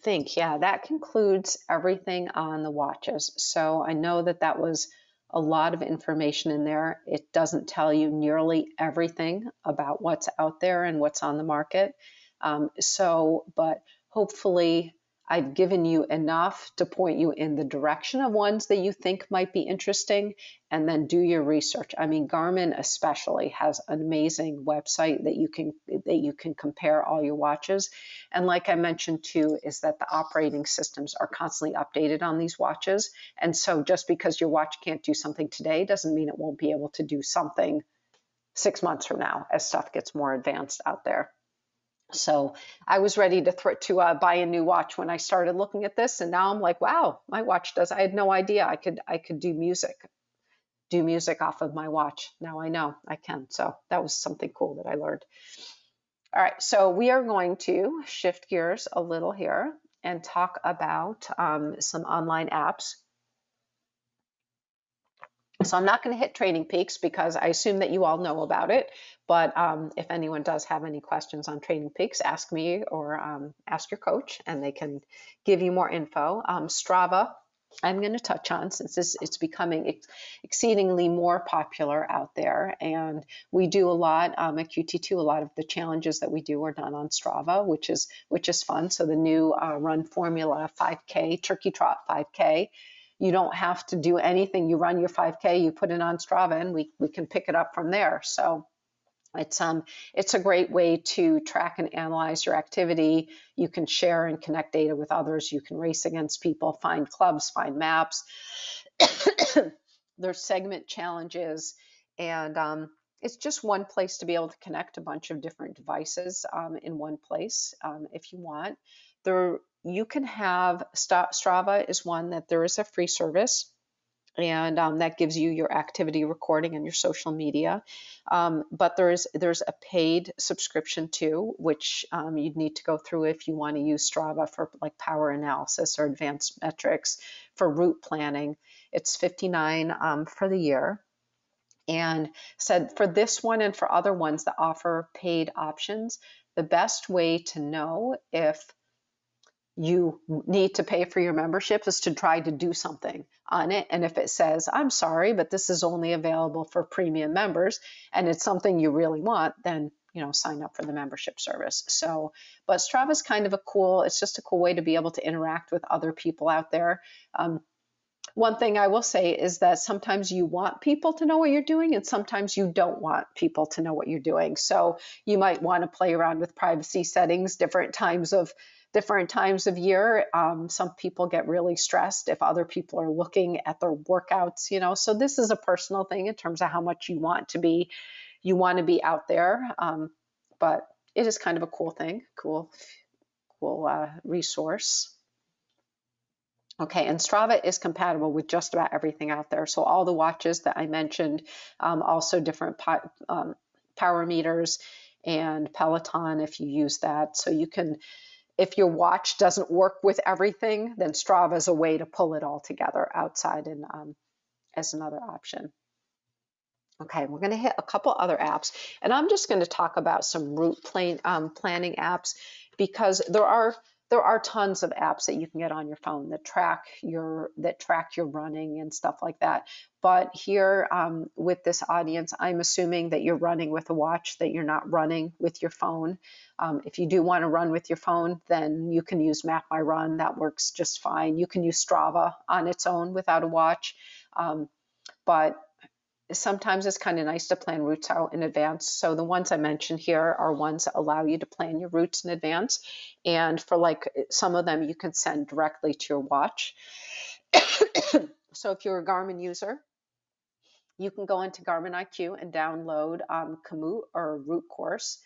think, yeah, that concludes everything on the watches. So I know that was a lot of information in there. It doesn't tell you nearly everything about what's out there and what's on the market. But hopefully I've given you enough to point you in the direction of ones that you think might be interesting, and then do your research. I mean, Garmin especially has an amazing website that you can compare all your watches. And like I mentioned too, is that the operating systems are constantly updated on these watches. And so just because your watch can't do something today doesn't mean it won't be able to do something 6 months from now as stuff gets more advanced out there. So I was ready to buy a new watch when I started looking at this, and now I'm like, wow, my watch does. I had no idea I could do music off of my watch. Now I know I can. So that was something cool that I learned. All right, so we are going to shift gears a little here and talk about some online apps. So I'm not going to hit Training Peaks because I assume that you all know about it. But if anyone does have any questions on Training Peaks, ask me or ask your coach, and they can give you more info. Strava I'm going to touch on, since it's becoming exceedingly more popular out there. And we do a lot at QT2. A lot of the challenges that we do are done on Strava, which is fun. So the new Run Formula 5K, Turkey Trot 5K, you don't have to do anything. You run your 5K, you put it on Strava, and we can pick it up from there. So it's a great way to track and analyze your activity. You can share and connect data with others. You can race against people, find clubs, find maps. There's segment challenges, and it's just one place to be able to connect a bunch of different devices in one place if you want. You can have Strava is one that there is a free service, and that gives you your activity recording and your social media. But there's a paid subscription too, which you'd need to go through if you want to use Strava for like power analysis or advanced metrics for route planning. It's $59 for the year. And said for this one and for other ones that offer paid options, the best way to know if you need to pay for your membership is to try to do something on it. And if it says, I'm sorry, but this is only available for premium members, and it's something you really want, then sign up for the membership service. So, but Strava is kind of it's just a cool way to be able to interact with other people out there. One thing I will say is that sometimes you want people to know what you're doing, and sometimes you don't want people to know what you're doing. So you might want to play around with privacy settings, different times of year. Some people get really stressed if other people are looking at their workouts, So this is a personal thing in terms of how much you want to be out there. But it is kind of a cool thing, cool resource. Okay, and Strava is compatible with just about everything out there. So all the watches that I mentioned, also different power meters and Peloton if you use that. So you can, if your watch doesn't work with everything, then Strava is a way to pull it all together outside and as another option. Okay, we're going to hit a couple other apps, and I'm just going to talk about some route planning apps, because there are tons of apps that you can get on your phone that track your running and stuff like that. But here with this audience, I'm assuming that you're running with a watch, that you're not running with your phone. If you do want to run with your phone, then you can use Map My Run. That works just fine. You can use Strava on its own without a watch, but sometimes it's kind of nice to plan routes out in advance. So the ones I mentioned here are ones that allow you to plan your routes in advance. And for like some of them, you can send directly to your watch. So if you're a Garmin user, you can go into Garmin IQ and download Komoot or Route Course.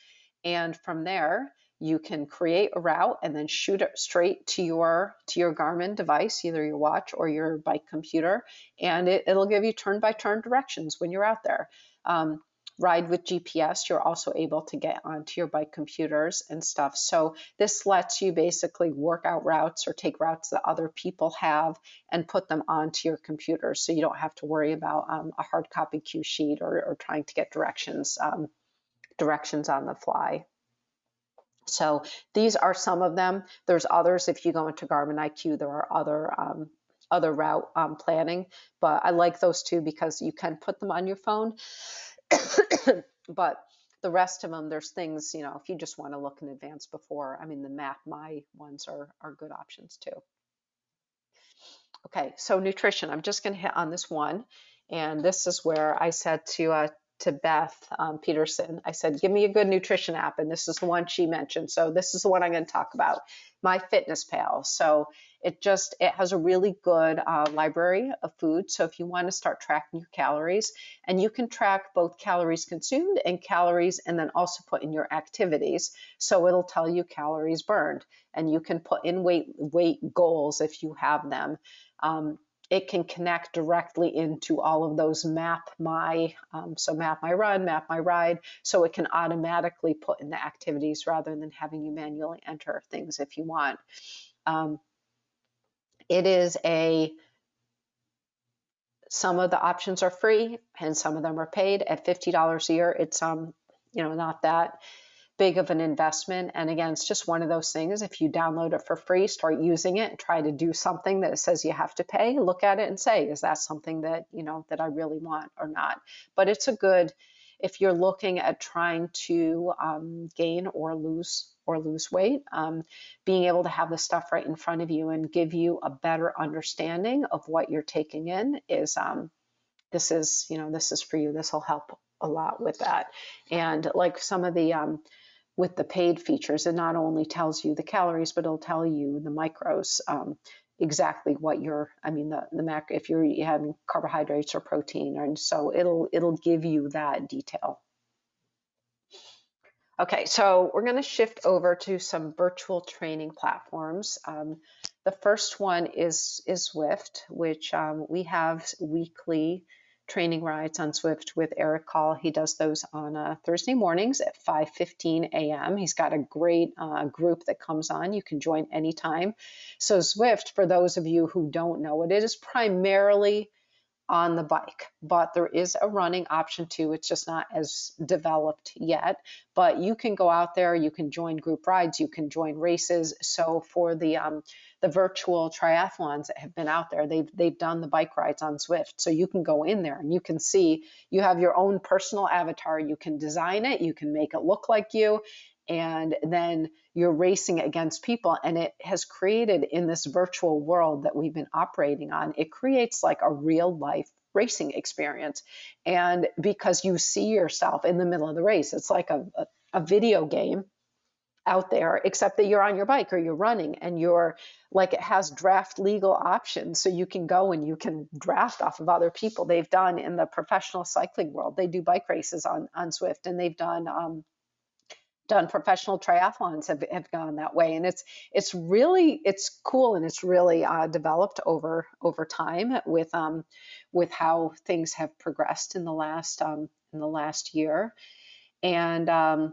And from there, you can create a route and then shoot it straight to your Garmin device, either your watch or your bike computer, and it'll give you turn-by-turn directions when you're out there. Ride with GPS, you're also able to get onto your bike computers and stuff. So this lets you basically work out routes or take routes that other people have and put them onto your computer, so you don't have to worry about a hard copy cue sheet or trying to get directions on the fly. So these are some of them. There's others. If you go into Garmin IQ, there are other route planning, but I like those two because you can put them on your phone. But the rest of them, there's things, if you just want to look in advance before, the Map My ones are good options too. Okay, so nutrition, I'm just going to hit on this one. And this is where I said to Beth Peterson, I said, give me a good nutrition app. And this is the one she mentioned. So this is the one I'm going to talk about, MyFitnessPal. So it has a really good library of food. So if you want to start tracking your calories, and you can track both calories consumed and calories, and then also put in your activities. So it'll tell you calories burned, and you can put in weight goals if you have them. It can connect directly into all of those Map My Run, Map My Ride, so it can automatically put in the activities rather than having you manually enter things if you want. Some of the options are free and some of them are paid. At $50 a year, it's not that big of an investment. And again, it's just one of those things. If you download it for free, start using it and try to do something that it says you have to pay, look at it and say, is that something that, that I really want or not? But it's a good, if you're looking at trying to gain or lose weight, being able to have the stuff right in front of you and give you a better understanding of what you're taking in is this is for you. This will help a lot with that. And like some of the with the paid features, it not only tells you the calories, but it'll tell you the micros, exactly what the macro, if you're having carbohydrates or protein, and so it'll give you that detail. Okay, so we're going to shift over to some virtual training platforms. The first one is Zwift, which we have weekly training rides on Zwift with Eric Call. He does those on Thursday mornings at 5:15 a.m. He's got a great group that comes on. You can join anytime. So Zwift, for those of you who don't know, it is primarily on the bike, but there is a running option too. It's just not as developed yet, but you can go out there, you can join group rides, you can join races. So for the virtual triathlons that have been out there, they've done the bike rides on Zwift. So you can go in there and you can see, you have your own personal avatar, you can design it, you can make it look like you, and then you're racing against people. And it has created, in this virtual world that we've been operating on, it creates like a real life racing experience. And because you see yourself in the middle of the race, it's like a video game out there, except that you're on your bike or you're running, and you're like, it has draft legal options. So you can go and you can draft off of other people. They've done, in the professional cycling world, they do bike races on Zwift, and they've done professional triathlons have gone that way. And it's cool, and it's really developed over time with how things have progressed in the last year. And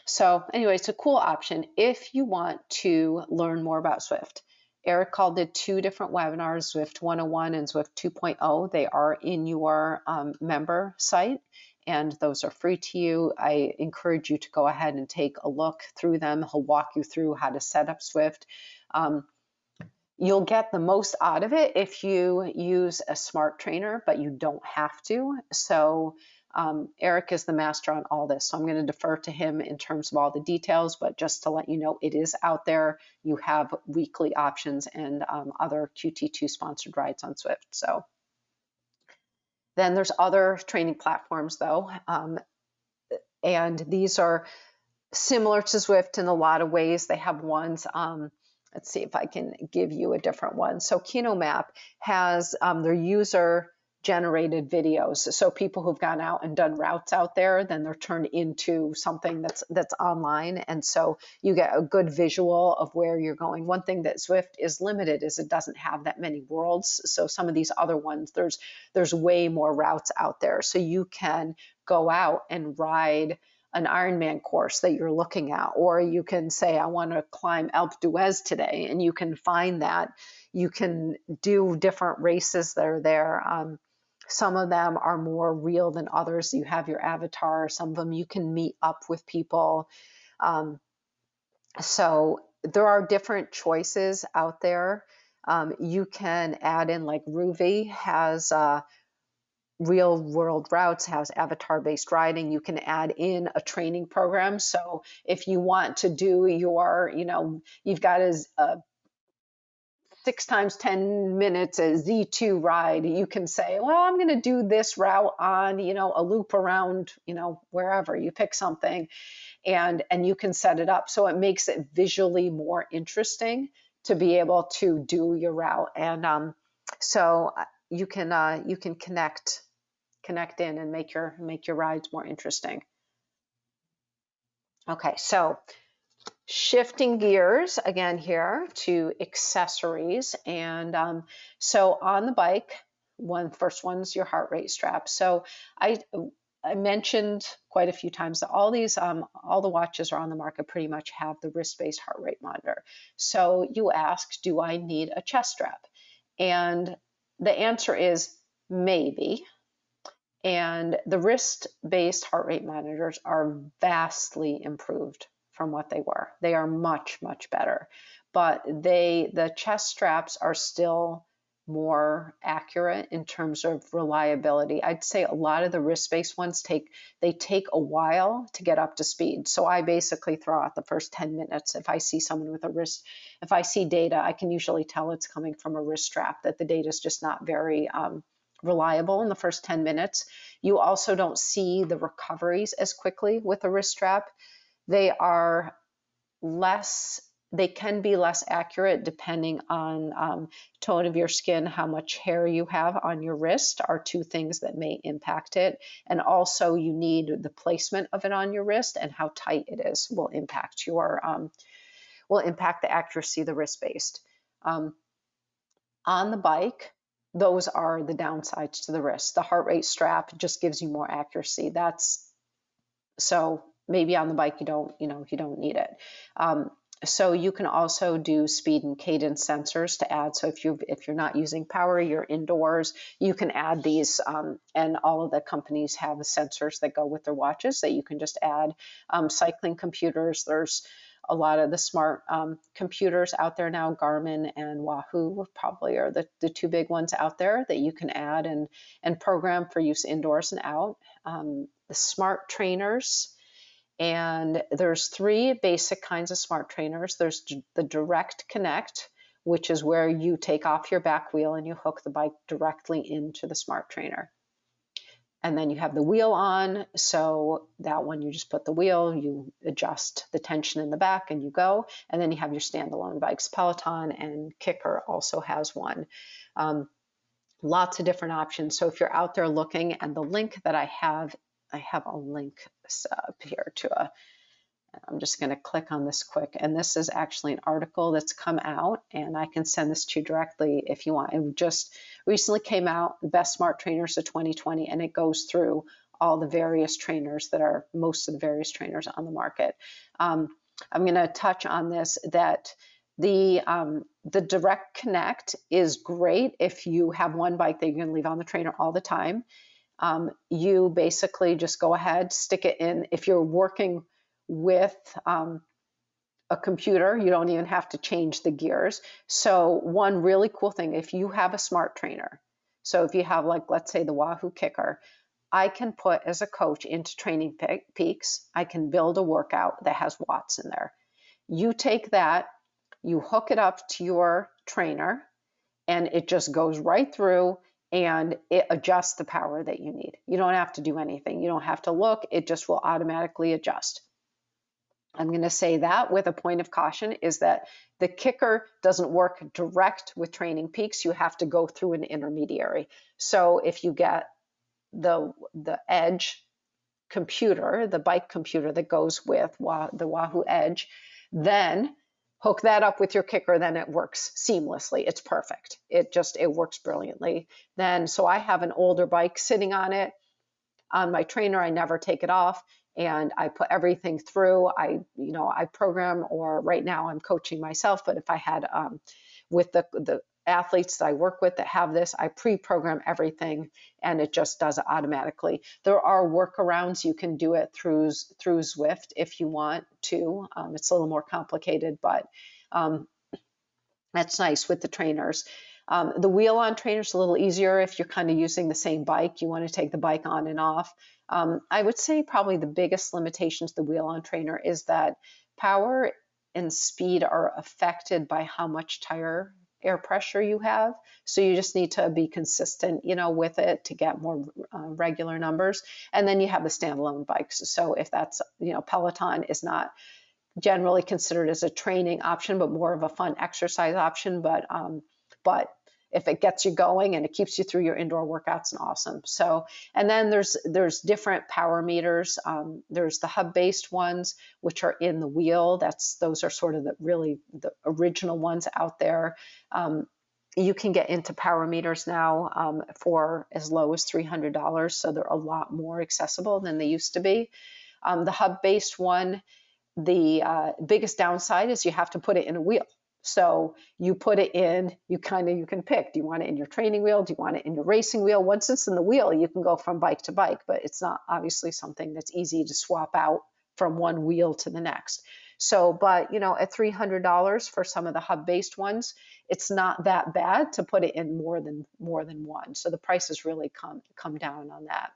so anyway, it's a cool option if you want to learn more about Zwift. Eric Call did 2 different webinars, Zwift 101 and Zwift 2.0. They are in your member site, and those are free to you. I encourage you to go ahead and take a look through them. He'll walk you through how to set up Zwift. You'll get the most out of it if you use a smart trainer, but you don't have to. So Eric is the master on all this, so I'm going to defer to him in terms of all the details, but just to let you know, it is out there. You have weekly options and other QT2 sponsored rides on Zwift. So then there's other training platforms though, and these are similar to Zwift in a lot of ways. They have ones, let's see if I can give you a different one. So KinoMap has their user generated videos. So people who've gone out and done routes out there, then they're turned into something that's online. And so you get a good visual of where you're going. One thing that Zwift is limited is it doesn't have that many worlds. So some of these other ones, there's way more routes out there. So you can go out and ride an Ironman course that you're looking at, or you can say, I want to climb Alpe d'Huez today, and you can find that. You can do different races that are there. Some of them are more real than others. You have your avatar. Some of them you can meet up with people. So there are different choices out there. You can add in, like Ruvi has real world routes, has avatar based riding. You can add in a training program. So if you want to do your, you've got a 6 times 10 minutes a Z2 ride, you can say, well, I'm going to do this route on, a loop around, wherever. You pick something and you can set it up. So it makes it visually more interesting to be able to do your route. And so you can connect in and make your rides more interesting. Okay, so shifting gears again here to accessories. And so on the bike, first one's your heart rate strap. So I mentioned quite a few times that all the watches are on the market pretty much have the wrist-based heart rate monitor. So you ask, do I need a chest strap? And the answer is maybe. And the wrist-based heart rate monitors are vastly improved from what they were. They are much, much better. But the chest straps are still more accurate in terms of reliability. I'd say a lot of the wrist-based ones take a while to get up to speed. So I basically throw out the first 10 minutes. If I see someone with a wrist, if I see data, I can usually tell it's coming from a wrist strap, that the data is just not very reliable in the first 10 minutes. You also don't see the recoveries as quickly with a wrist strap. They are less, they can be less accurate depending on tone of your skin, how much hair you have on your wrist are two things that may impact it. And also you need the placement of it on your wrist, and how tight it is will impact the accuracy of the wrist-based. On the bike, those are the downsides to the wrist. The heart rate strap just gives you more accuracy. So maybe on the bike you don't need it. So you can also do speed and cadence sensors to add. So if you're not using power, you're indoors, you can add these, and all of the companies have the sensors that go with their watches that you can just add. Cycling computers, there's a lot of the smart computers out there now. Garmin and Wahoo probably are the two big ones out there that you can add and program for use indoors and out. The smart trainers, and there's three basic kinds of smart trainers. There's the direct connect, which is where you take off your back wheel and you hook the bike directly into the smart trainer. And then you have the wheel on, so that one you just put the wheel, you adjust the tension in the back and you go. And then you have your standalone bikes. Peloton and Kicker also has one. Lots of different options. So if you're out there looking, and the link that I have a link up here to I'm just going to click on this quick, and this is actually an article that's come out, and I can send this to you directly if you want. It just recently came out, the best smart trainers of 2020, and it goes through all the various trainers most of the various trainers on the market. I'm going to touch on this, that the direct connect is great if you have one bike that you're going to leave on the trainer all the time. You basically just go ahead, stick it in. If you're working with a computer, you don't even have to change the gears. So one really cool thing, if you have a smart trainer, so if you have, like, let's say the Wahoo Kicker, I can put as a coach into Training Peaks, I can build a workout that has watts in there. You take that, you hook it up to your trainer, and it just goes right through and it adjusts the power that you need. You don't have to do anything. You don't have to look. It just will automatically adjust. I'm going to say that with a point of caution is that the Kicker doesn't work direct with Training Peaks. You have to go through an intermediary. So if you get the Edge computer, the bike computer that goes with the Wahoo Edge, then hook that up with your Kicker, then it works seamlessly. It's perfect. It works brilliantly. So I have an older bike sitting on it. On my trainer, I never take it off, and I put everything through. I program, or right now I'm coaching myself, but if I had with the athletes that I work with that have this, I pre-program everything and it just does it automatically. There are workarounds. You can do it through Zwift if you want to. It's a little more complicated, but that's nice with the trainers. The wheel on trainer is a little easier if you're kind of using the same bike. You want to take the bike on and off. I would say probably the biggest limitation to the wheel on trainer is that power and speed are affected by how much tire air pressure you have. So you just need to be consistent, with it to get more regular numbers. And then you have the standalone bikes. So if that's, Peloton is not generally considered as a training option, but more of a fun exercise option. But if it gets you going and it keeps you through your indoor workouts, and awesome. So, and then there's different power meters. There's the hub-based ones, which are in the wheel. Those are sort of the original ones out there. You can get into power meters now for as low as $300. So they're a lot more accessible than they used to be. The hub-based one, the biggest downside is you have to put it in a wheel. So you put it in, you can pick, do you want it in your training wheel? Do you want it in your racing wheel? Once it's in the wheel, you can go from bike to bike, but it's not obviously something that's easy to swap out from one wheel to the next. So, but at $300 for some of the hub-based ones, it's not that bad to put it in more than one. So the prices really come down on that.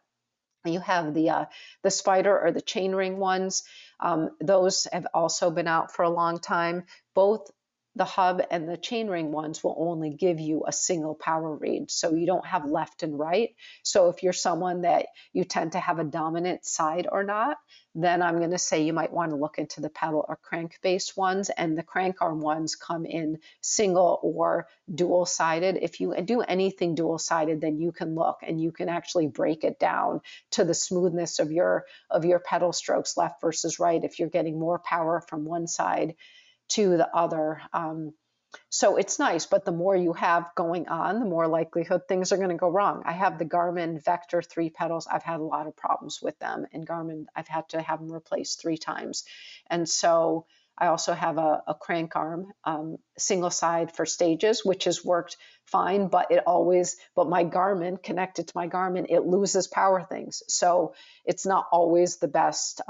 You have the spider or the chainring ones. Those have also been out for a long time. Both the hub and the chainring ones will only give you a single power read, so you don't have left and right. So if you're someone that you tend to have a dominant side or not, then I'm going to say you might want to look into the pedal or crank based ones, and the crank arm ones come in single or dual sided. If you do anything dual sided, then you can look and you can actually break it down to the smoothness of your pedal strokes, left versus right, if you're getting more power from one side to the other. So it's nice, but the more you have going on, the more likelihood things are going to go wrong. I have the Garmin Vector 3 pedals. I've had a lot of problems with them. And Garmin, I've had to have them replaced 3 times. And so I also have a crank arm, single side for stages, which has worked fine, but my Garmin, connected to my Garmin, it loses power things. So it's not always the best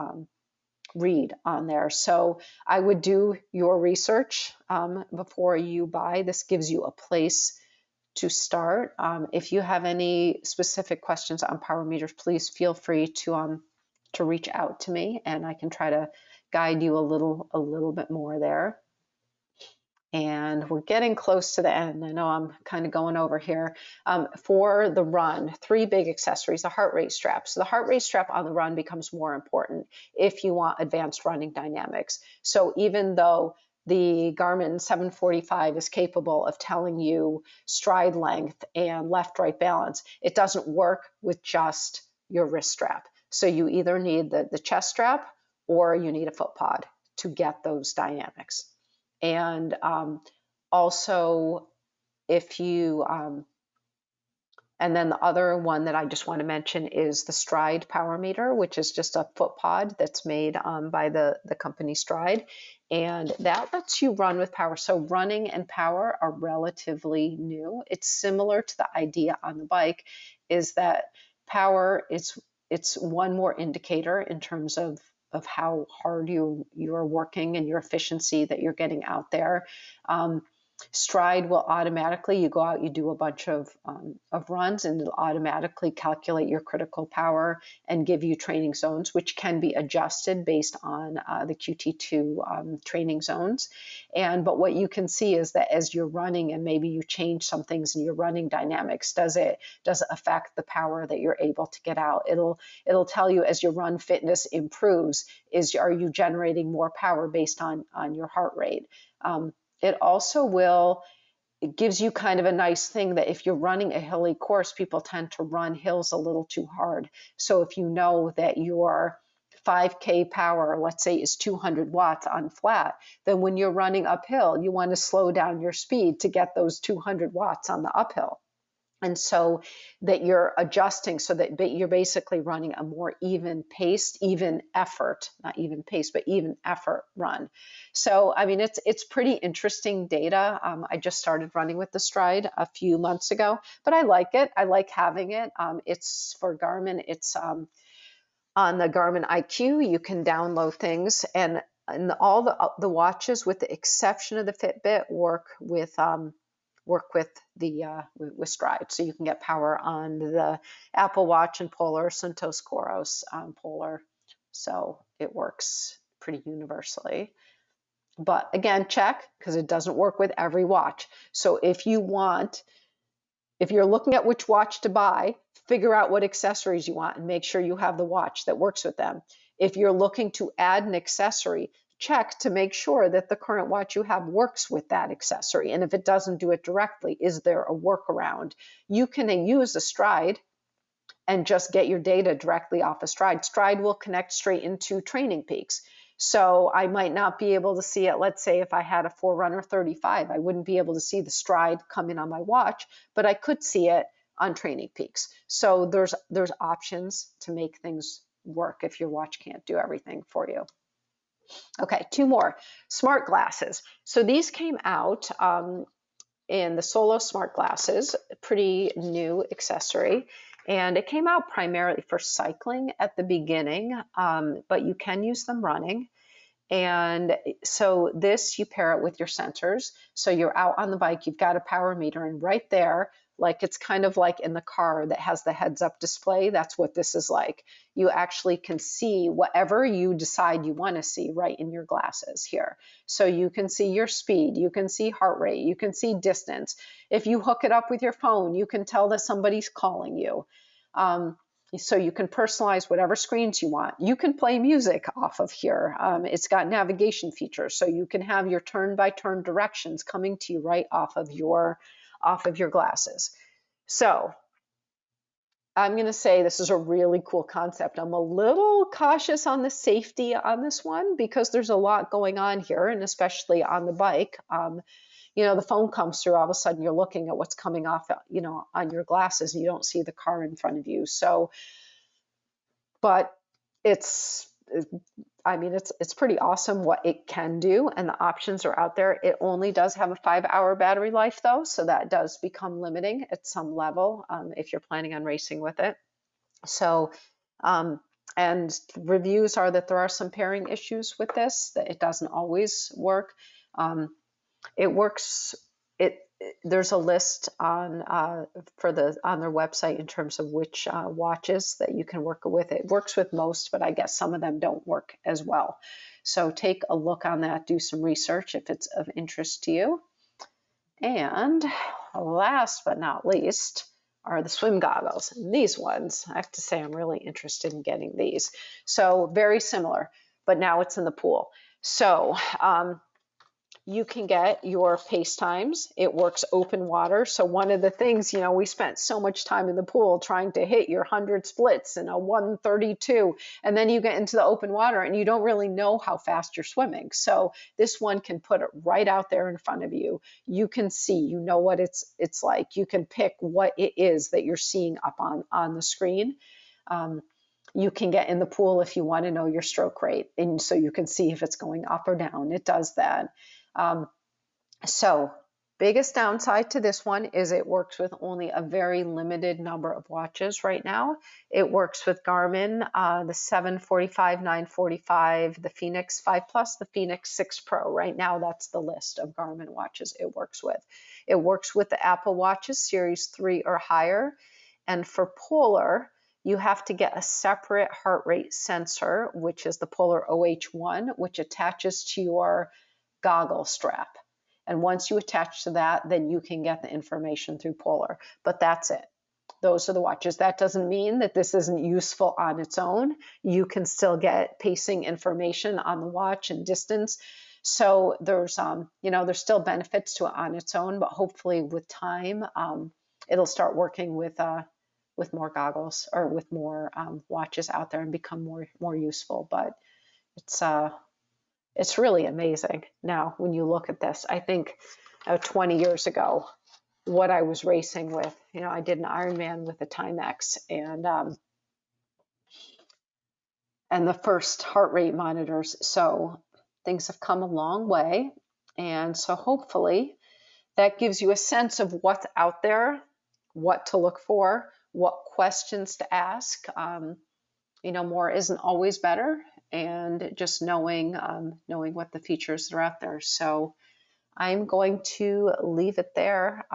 read on there. So I would do your research before you buy. This gives you a place to start. If you have any specific questions on power meters, please feel free to reach out to me, and I can try to guide you a little bit more there. And we're getting close to the end. I know I'm kind of going over here. For the run, 3 big accessories, the heart rate strap. So the heart rate strap on the run becomes more important if you want advanced running dynamics. So even though the Garmin 745 is capable of telling you stride length and left-right balance, it doesn't work with just your wrist strap. So you either need the chest strap or you need a foot pod to get those dynamics. And also, if you, and then the other one that I just want to mention is the Stride power meter, which is just a foot pod that's made by the company Stride. And that lets you run with power. So running and power are relatively new. It's similar to the idea on the bike, is that power it's one more indicator in terms of how hard you're working and your efficiency that you're getting out there. Stride will automatically, you go out, you do a bunch of runs, and it'll automatically calculate your critical power and give you training zones, which can be adjusted based on the QT2 training zones. But what you can see is that as you're running and maybe you change some things in your running dynamics, does it affect the power that you're able to get out? It'll tell you as your run fitness improves, are you generating more power based on your heart rate? It gives you kind of a nice thing that if you're running a hilly course, people tend to run hills a little too hard. So if you know that your 5K power, let's say, is 200 watts on flat, then when you're running uphill, you want to slow down your speed to get those 200 watts on the uphill. And so that you're adjusting so that you're basically running a more even paced, even effort, not even pace, but even effort run. So, I mean, it's pretty interesting data. I just started running with the Stride a few months ago, but I like it. I like having it. It's for Garmin. It's on the Garmin Iq. You can download things, and all the watches, with the exception of the Fitbit, work with with Stride. So you can get power on the Apple Watch and Polar, Suntos Coros Polar. So it works pretty universally. But again, check, because it doesn't work with every watch. So if you're looking at which watch to buy, figure out what accessories you want and make sure you have the watch that works with them. If you're looking to add an accessory, check to make sure that the current watch you have works with that accessory. And if it doesn't do it directly, is there a workaround? You can use a Stride and just get your data directly off of Stride. Stride will connect straight into Training Peaks. So I might not be able to see it. Let's say if I had a Forerunner 35, I wouldn't be able to see the Stride come in on my watch, but I could see it on Training Peaks. So there's options to make things work if your watch can't do everything for you. Okay, two more. Smart glasses. So these came out in the Solo smart glasses, pretty new accessory. And it came out primarily for cycling at the beginning, but you can use them running. And so this, you pair it with your sensors. So you're out on the bike, you've got a power meter, and right there, like it's kind of like in the car that has the heads up display. That's what this is like. You actually can see whatever you decide you want to see right in your glasses here. So you can see your speed, you can see heart rate, you can see distance. If you hook it up with your phone, you can tell that somebody's calling you. So you can personalize whatever screens you want. You can play music off of here. It's got navigation features, so you can have your turn-by-turn directions coming to you right off of your glasses. So I'm going to say this is a really cool concept. I'm a little cautious on the safety on this one because there's a lot going on here, and especially on the bike. The phone comes through, all of a sudden you're looking at what's coming off, on your glasses, and you don't see the car in front of you. So, but it's pretty awesome what it can do, and the options are out there. It only does have a 5-hour battery life though, so that does become limiting at some level if you're planning on racing with it. So, and reviews are that there are some pairing issues with this, that it doesn't always work. It works. There's a list on their website in terms of which watches that you can work with. It works with most, but I guess some of them don't work as well. So take a look on that, do some research if it's of interest to you. And last but not least are the swim goggles. And these ones, I have to say, I'm really interested in getting these. So very similar, but now it's in the pool. So you can get your pace times. It works open water. So one of the things, we spent so much time in the pool trying to hit your 100 splits and a 132, and then you get into the open water and you don't really know how fast you're swimming. So this one can put it right out there in front of you. You can see, what it's like. You can pick what it is that you're seeing up on the screen. You can get in the pool if you want to know your stroke rate, and so you can see if it's going up or down. It does that. So biggest downside to this one is it works with only a very limited number of watches right now. It works with Garmin, the 745, 945, the Fenix 5 Plus, the Fenix 6 Pro. Right now, that's the list of Garmin watches it works with. It works with the Apple Watches Series 3 or higher. And for Polar, you have to get a separate heart rate sensor, which is the Polar OH1, which attaches to your goggle strap. And once you attach to that, then you can get the information through Polar. But that's it. Those are the watches. That doesn't mean that this isn't useful on its own. You can still get pacing information on the watch and distance. So there's still benefits to it on its own, but hopefully with time, it'll start working with more goggles or with more watches out there and become more useful. But it's really amazing now when you look at this. I think 20 years ago, what I was racing with, I did an Ironman with a Timex and the first heart rate monitors. So things have come a long way. And so hopefully that gives you a sense of what's out there, what to look for, what questions to ask. More isn't always better, and just knowing what the features are out there. So I'm going to leave it there.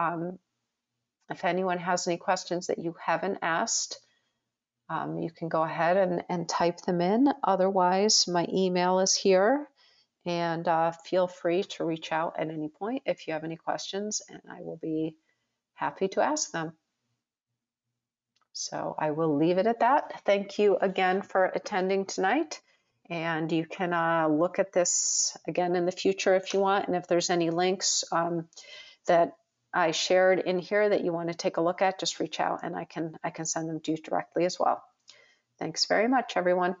If anyone has any questions that you haven't asked, you can go ahead and type them in. Otherwise, my email is here, and feel free to reach out at any point if you have any questions, and I will be happy to ask them. So I will leave it at that. Thank you again for attending tonight. And you can look at this again in the future if you want. And if there's any links that I shared in here that you want to take a look at, just reach out and I can send them to you directly as well. Thanks very much, everyone.